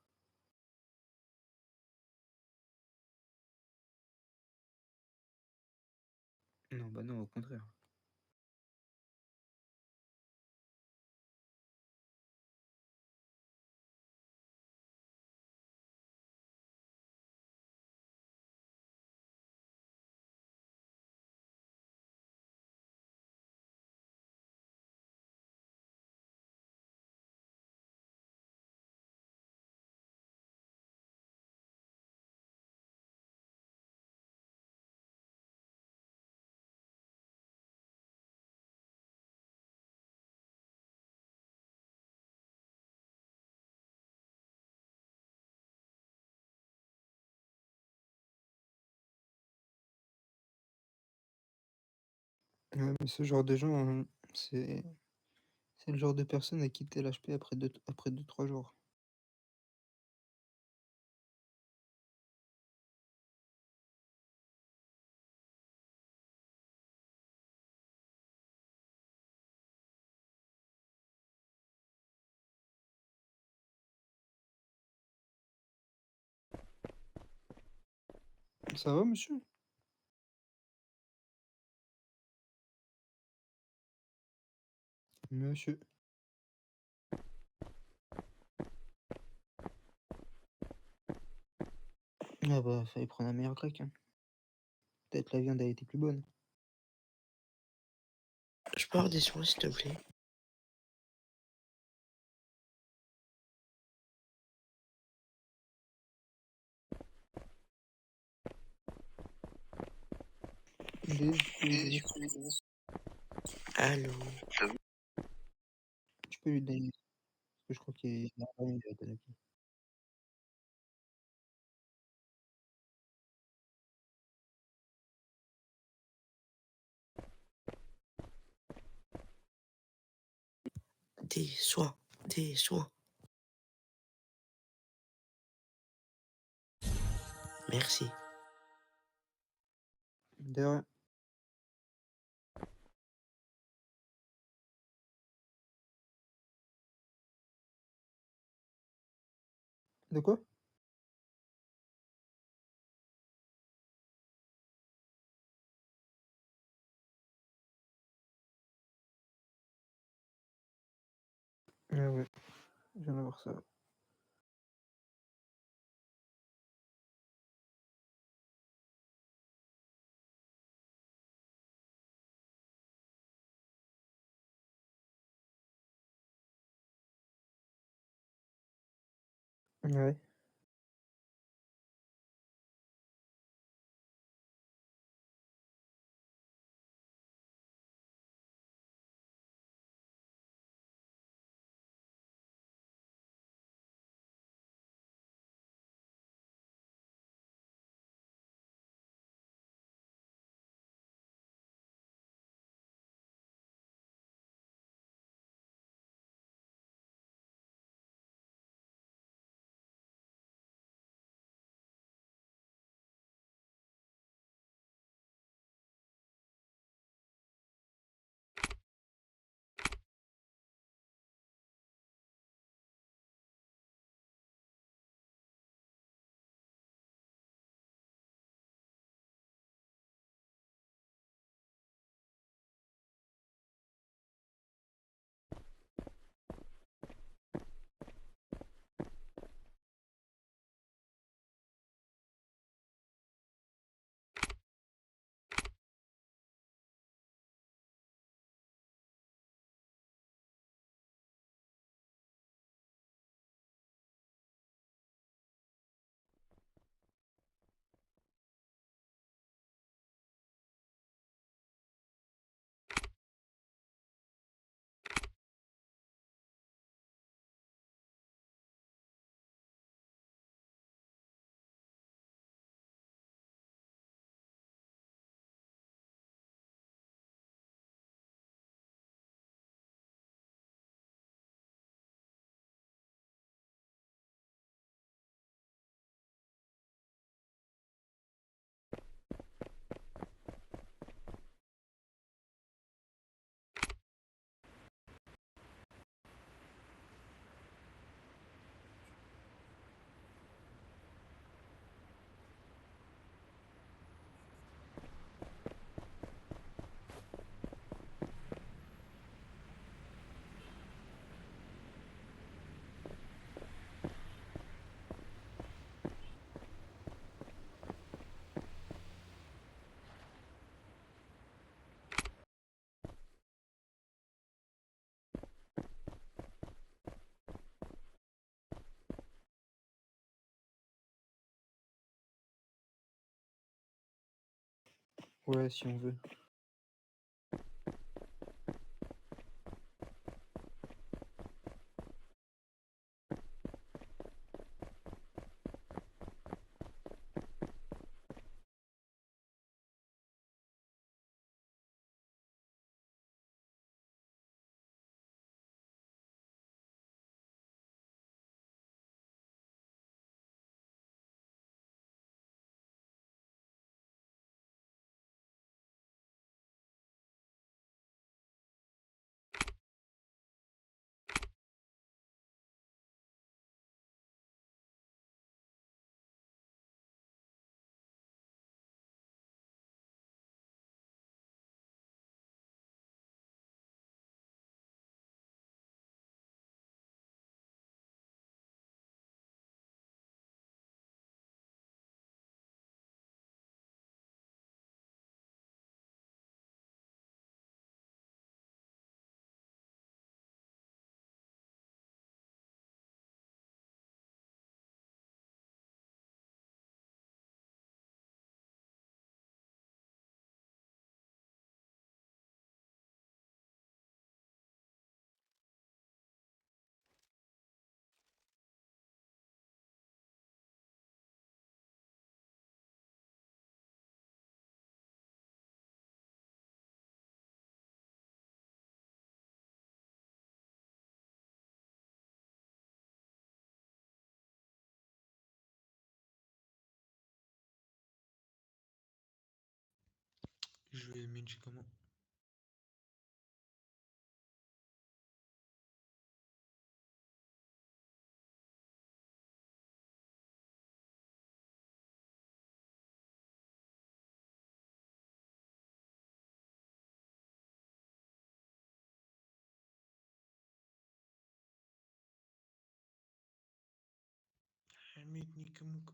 Non, bah non, au contraire. Ouais, mais ce genre de gens, c'est le genre de personne à quitter l'HP après 2-3 jours. Ça va, monsieur? Monsieur? Ah bah, fallait prendre un meilleur grec, hein. Peut-être la viande a été plus bonne. Je peux avoir des soins, s'il te plaît? Désolé. Allô? Tu peux lui donner, parce que je crois qu'il a il a donné. Des soins, des soins. Merci. De rien. De quoi? Ah ouais, je viens d'avoir ça. Ouais. Ouais, si on veut. Je vais manger comment? Hamid Nikamuk.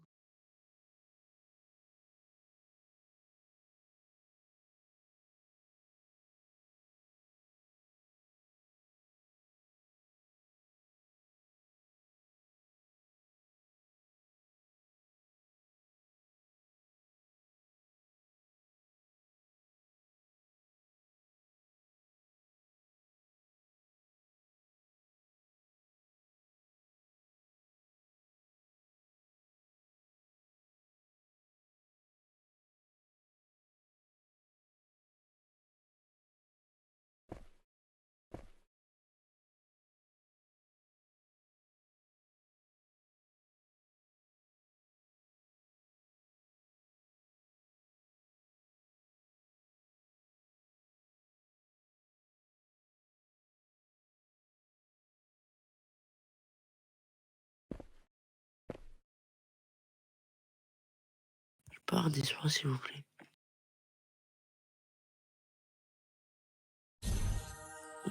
Je pars des soins, s'il vous plaît.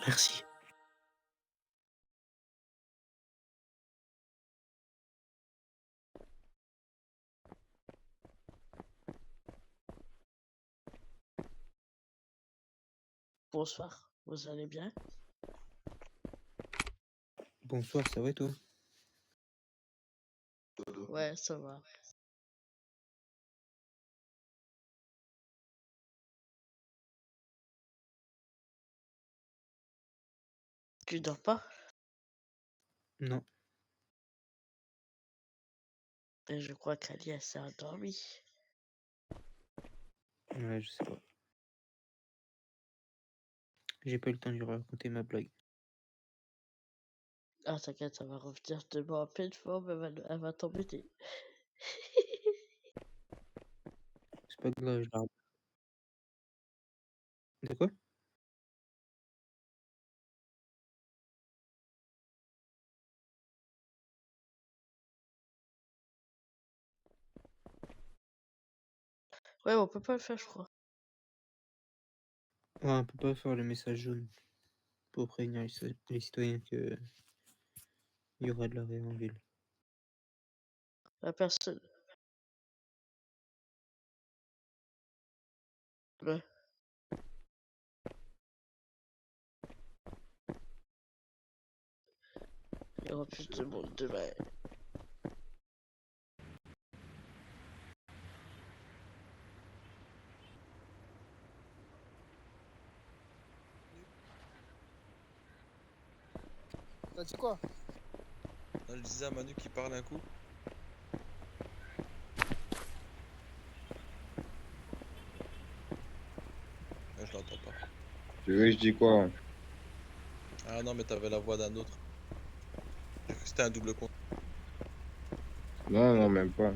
Merci. Bonsoir, vous allez bien? Bonsoir, ça va et toi? Ouais, ça va. Tu dors pas? Non. Et je crois qu'Ali, elle s'est endormie. Ouais, je sais pas. J'ai pas eu le temps de lui raconter ma blague. Ah, t'inquiète, ça va revenir demain en pleine forme, elle va t'embêter. C'est pas grave, je la De quoi? Ouais, on peut pas le faire, je crois. Ouais, on peut pas faire le message jaune pour prévenir les citoyens que il y aura de l'arrêt en ville. La personne. Ouais. Il y aura plus de monde demain. C'est quoi? Non, je disais à Manu qui parle un coup. Ah, je l'entends pas. Tu veux que je dis quoi? Ah non, mais t'avais la voix d'un autre. J'ai cru que c'était un double compte. Non, non, même pas.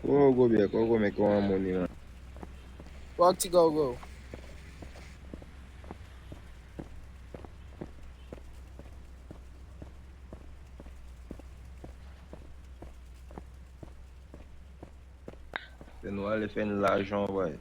Oh, go bien, go, mais comment mon là? Wakti go go. C'est nous aller faire de l'argent, ouais.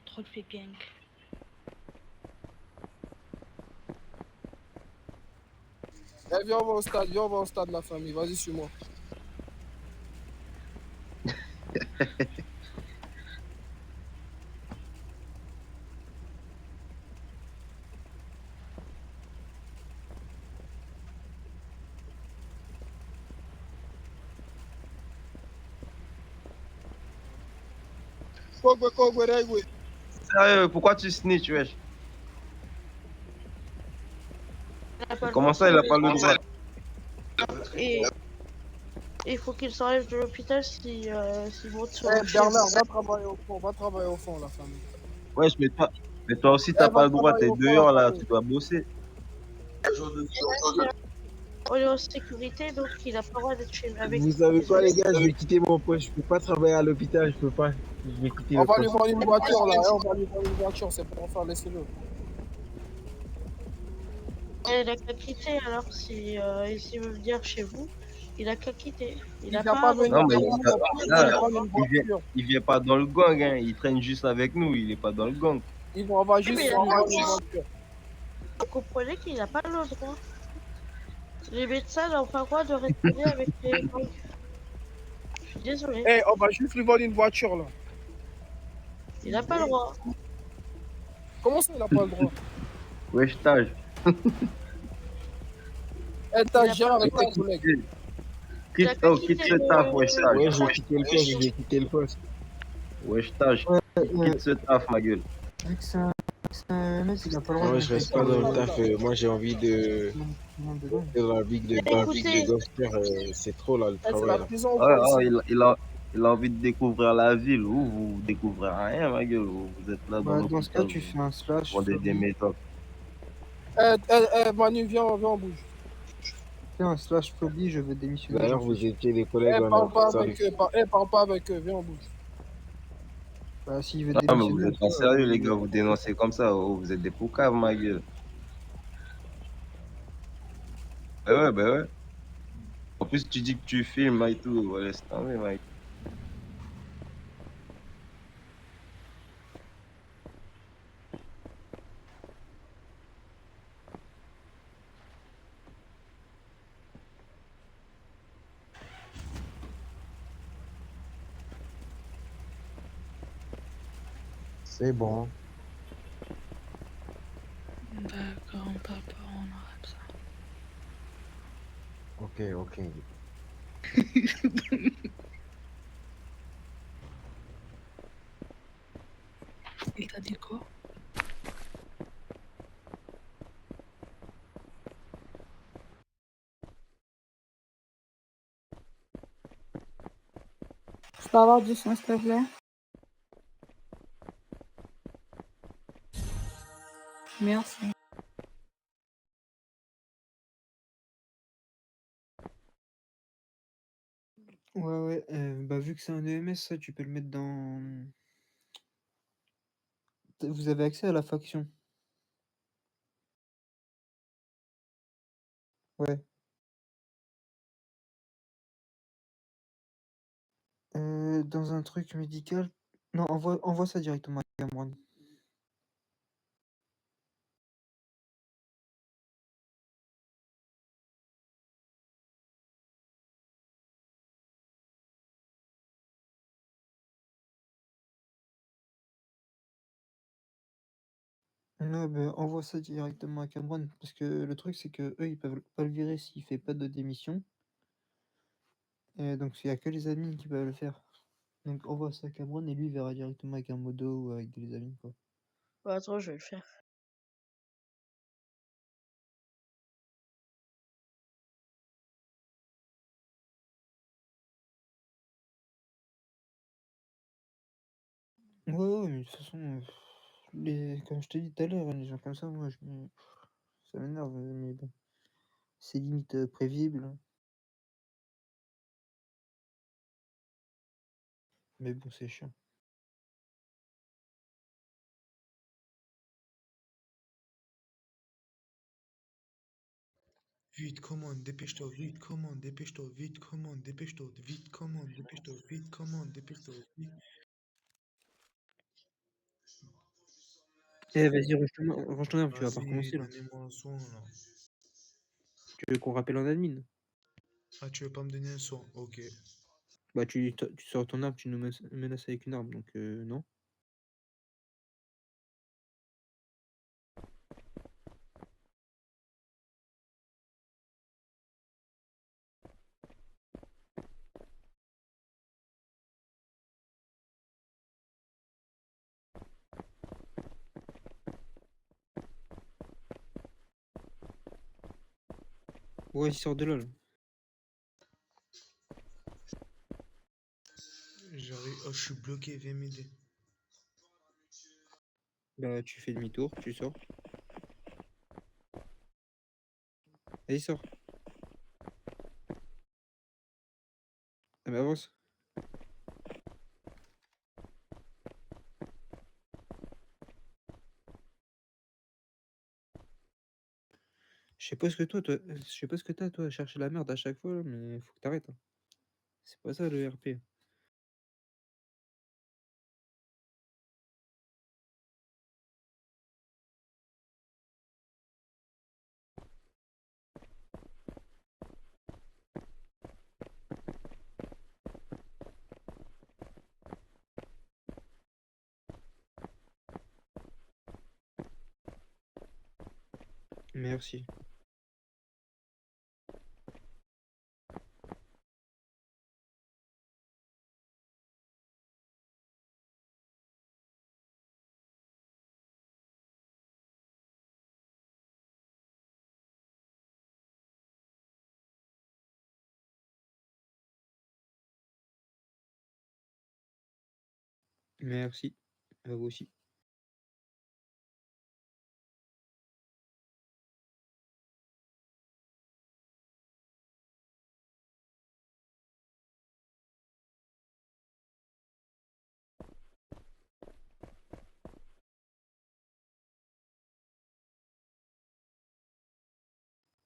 Trop de fait gang. Eh, viens, on va au stade, la famille. Vas-y, suis-moi. Kogwe, Regwe. Sérieux, pourquoi tu snitch, wesh? Comment ça, il a pas le droit? Et il faut qu'il s'enlève de l'hôpital s'il monte sur Eh, le Bernard, chef. va travailler au fond, la famille. Wesh, mais toi aussi, t'as Eh, pas va le droit, t'es travailler au fond, dehors la là, famille. tu dois bosser. On est en sécurité, donc il a pas le droit d'être chez avec Vous nous. savez quoi, Désolé. les gars, je vais quitter mon poste. Je peux pas travailler à l'hôpital, je peux pas. Je vais quitter On le va lui poste. vendre une voiture, là. On va lui vendre une voiture, c'est pour faire, laissez-le. Il a qu'à quitter alors s'il veut venir chez vous. Il a qu'à quitter. Il a vient pas pas à venir Non, mais il vient pas dans le gang, hein. Il traîne juste avec nous, il est pas dans le gang. On va juste mais lui vendre une il a- voiture. Vous comprenez qu'il n'a pas le droit. Les médecins n'ont pas le droit de rester avec les banques. Je suis désolée. Eh, on va juste lui vendre une voiture, là. Il n'a pas le droit. Comment ça, il a pas le droit? Wesh, Taj. Eh, t'as géré avec tes collègues. Quitte ce taf, wesh, Taj. Ouais, je vais quitter le poste, je vais quitter le poste. Wesh, Taj. Quitte ce taf, ma gueule. C'est un mec, il a pas le droit Ouais, de je reste pas dans le taf. Moi, j'ai envie de. Dans la vie de gangster, c'est trop là le travail. Là. Il a envie de découvrir la ville. Vous découvrez rien, ma gueule. Vous êtes là dans Dans ce cas, tu fais un slash. Pour des méthodes. Manu, viens, on bouge. Fais un slash phobie, je veux démissionner. D'ailleurs, vous étiez des collègues Eh, en parle pas ça avec eux, parle pas avec eux, viens, on bouge. Bah, s'il veut Non, mais démissionner. vous êtes pas sérieux, les gars. Vous dénoncez comme ça. Oh, vous êtes des poucaves, ma gueule. Bah ouais. En plus, tu dis que tu filmes et tout. Ouais, laisse tomber, mec. C'est bon. D'accord, on parle pas en arabe, ça. Ok, ok. Il t'a dit quoi? Je peux avoir du son, s'il te plaît? Merci. Ouais, bah, vu que c'est un EMS, ça, tu peux le mettre dans... Vous avez accès à la faction? Ouais. Dans un truc médical? Non, envoie ça directement à Cameron. Ouais, bah, envoie ça directement à Cameron, parce que le truc, c'est que eux, ils peuvent pas le virer s'il fait pas de démission. Et donc, il y a que les admins qui peuvent le faire. Donc, envoie ça à Cameron et lui, il verra directement avec un modo ou avec des admins, quoi. Bah, attends, je vais le faire. Ouais, mais de toute façon, comme je t'ai dit tout à l'heure, les gens comme ça, moi, ça m'énerve, mais bon. C'est limite prévisible. Mais bon, c'est chiant. Vite, commande, dépêche-toi, vite, commande, dépêche-toi, vite, commande, dépêche-toi, vite, commande, dépêche-toi, vite, commande, dépêche-toi, vite. Eh, vas-y, range ton arme, tu vas pas Vas-y, recommencer là. donnez-moi un soin là. Tu veux qu'on rappelle en admin? Ah, tu veux pas me donner un soin? Ok. Bah, tu sors ton arme, tu nous menaces avec une arme, donc non. Ouais, il sort de là, là. J'arrive. Oh, je suis bloqué, viens m'aider. Bah, tu fais demi-tour, tu sors. Allez, sors. Ah bah, avance. Je sais pas ce que t'as, toi, à chercher la merde à chaque fois, là, mais faut que t'arrêtes, hein. C'est pas ça le RP. Merci. Merci. À vous aussi.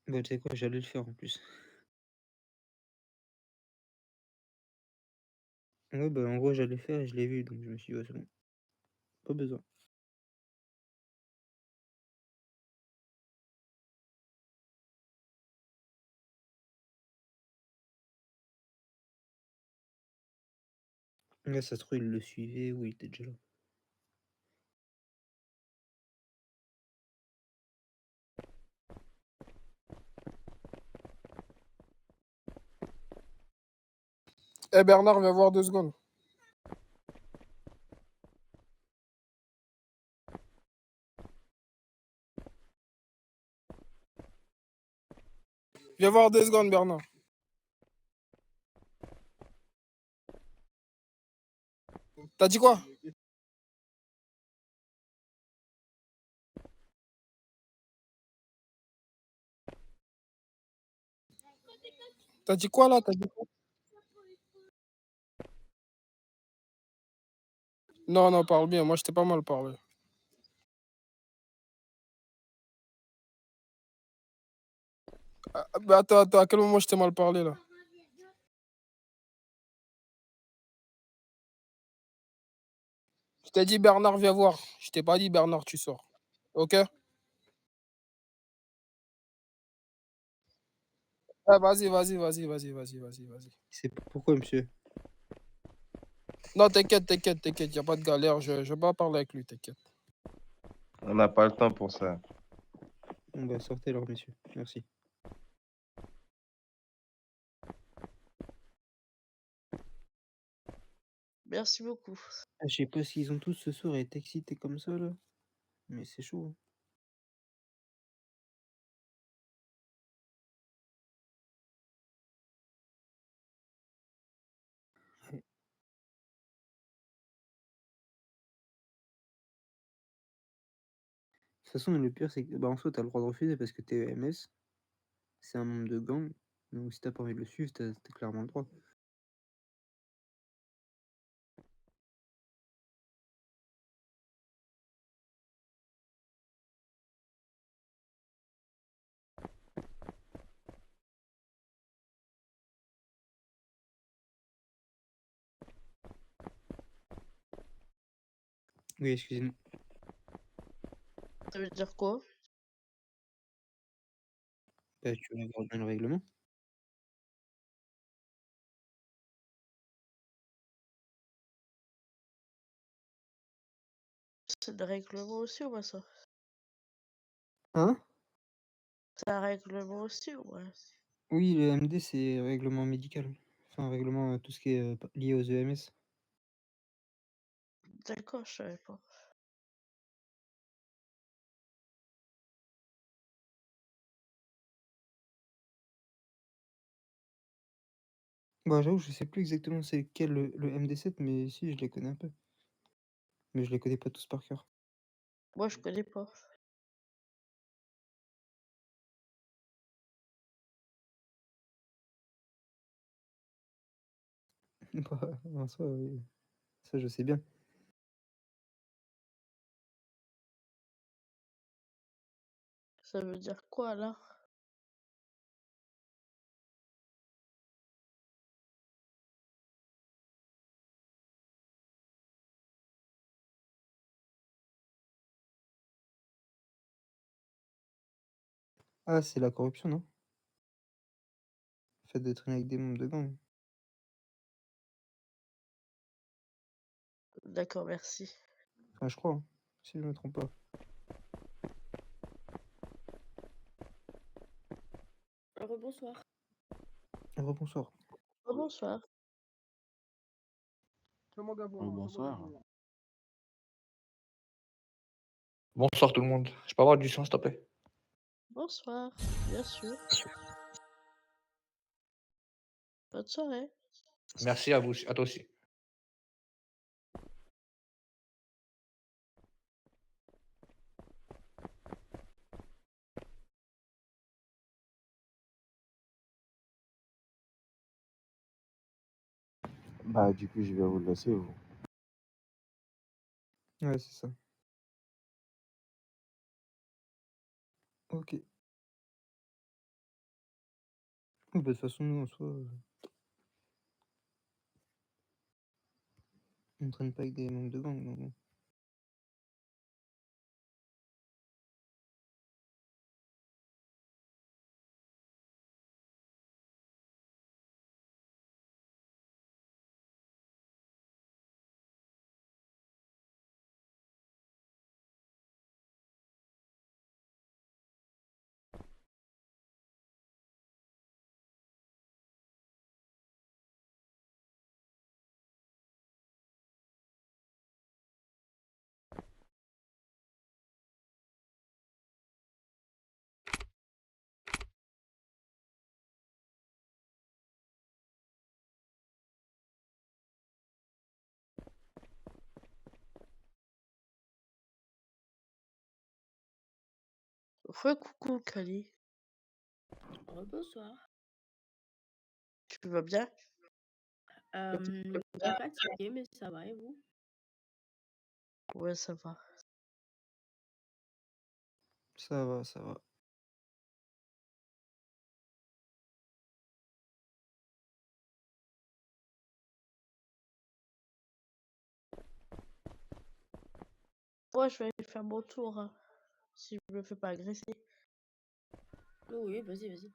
Bah, tu sais quoi? J'allais le faire en plus. Ouais, bah, en gros, j'allais le faire et je l'ai vu, donc je me suis dit: «Ouais, c'est bon, pas besoin». Ouais, ça se trouve, il le suivait ou il était déjà là. Eh Bernard, viens voir 2 secondes. Viens voir 2 secondes, Bernard. T'as dit quoi? T'as dit quoi là? T'as dit quoi? Non, non, parle bien. Moi, je t'ai pas mal parlé. Bah, attends, à quel moment je t'ai mal parlé là? Je t'ai dit Bernard, viens voir. Je t'ai pas dit Bernard, tu sors. Ok? Ah, vas-y. C'est pourquoi, monsieur? Non, t'inquiète, y a pas de galère. Je vais pas parler avec lui, t'inquiète. On n'a pas le temps pour ça. Bon, bah, sortez alors, messieurs. Merci. Merci beaucoup. Ah, je sais pas ce qu'ils ont tous ce soir à être excités comme ça, là, mais c'est chaud, hein. Ouais. De toute façon, le pire, c'est que, bah, en soi, tu as le droit de refuser parce que tu es EMS, c'est un membre de gang, donc si tu pas envie de le suivre, tu as clairement le droit. Oui, excusez-moi. Ça veut dire quoi? Bah, tu vas voir bien le règlement. C'est le règlement aussi ou pas ça? Hein? C'est un règlement aussi ou ouais? Oui, le MD, c'est règlement médical. Enfin, règlement, tout ce qui est, lié aux EMS. D'accord, je savais pas. Bah, j'avoue, je sais plus exactement c'est quel le MD7, mais si, je les connais un peu. Mais je les connais pas tous par cœur. Moi, je connais pas. Bah, en soi, oui, ça, je sais bien. Ça veut dire quoi là? Ah, c'est la corruption, non? Le fait de traîner avec des membres de gang. D'accord, merci. Enfin, je crois, hein, si je me trompe pas. Rebonsoir. Rebonsoir. Oh, bonsoir. Bonsoir. Bonsoir tout le monde. Je peux avoir du son, s'il te plaît? Bonsoir, bien sûr. Bonne soirée. Merci à vous, à toi aussi. Bah, du coup, je vais vous laisser, vous. Ouais, c'est ça. OK. Oui, bah, de toute façon, nous, en soi, on traîne pas avec des membres de gang, donc bon. Coucou, Kali. Bonsoir. Tu vas bien? Fatiguée, mais ça va, et vous? Ouais, ça va. Ça va, ça va. Moi, je vais aller faire mon tour, hein, si je me fais pas agresser. Oui, vas-y, vas-y.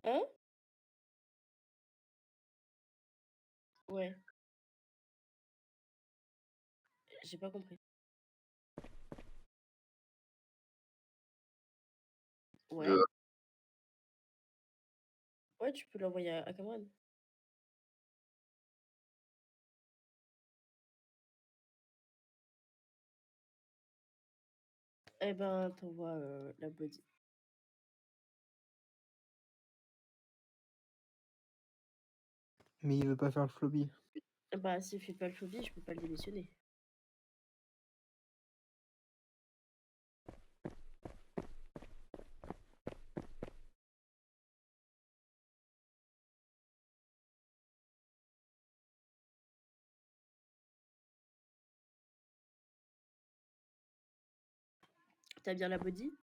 Hein? Ouais. J'ai pas compris. Ouais. Ouais, tu peux l'envoyer à Cameron. Eh ben, t'envoies la body. Mais il veut pas faire le flobby. Bah, s'il fait pas le phobie, je peux pas le démissionner. T'as bien la body?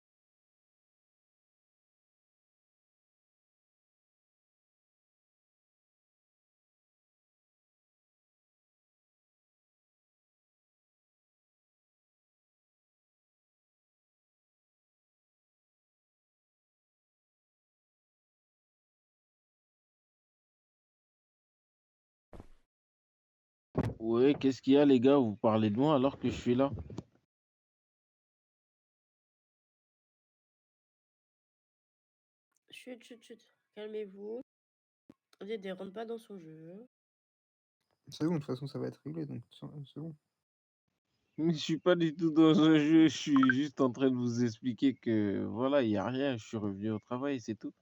Ouais, qu'est-ce qu'il y a, les gars? Vous parlez de moi alors que je suis là? Chut, chut, chut. Calmez-vous. Dédé, rentre pas dans son jeu. C'est bon, de toute façon, ça va être réglé, donc c'est bon. Mais je suis pas du tout dans un jeu, je suis juste en train de vous expliquer que voilà, il y a rien, je suis revenu au travail, c'est tout.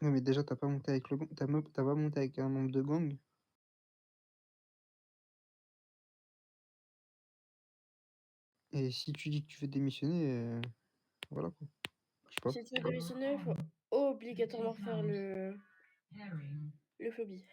Ouais, mais déjà, t'as pas monté avec le gang, t'as pas monté avec un membre de gang. Et si tu dis que tu veux démissionner, voilà quoi. Je sais pas. Si tu veux démissionner, il faut obligatoirement faire le phobie.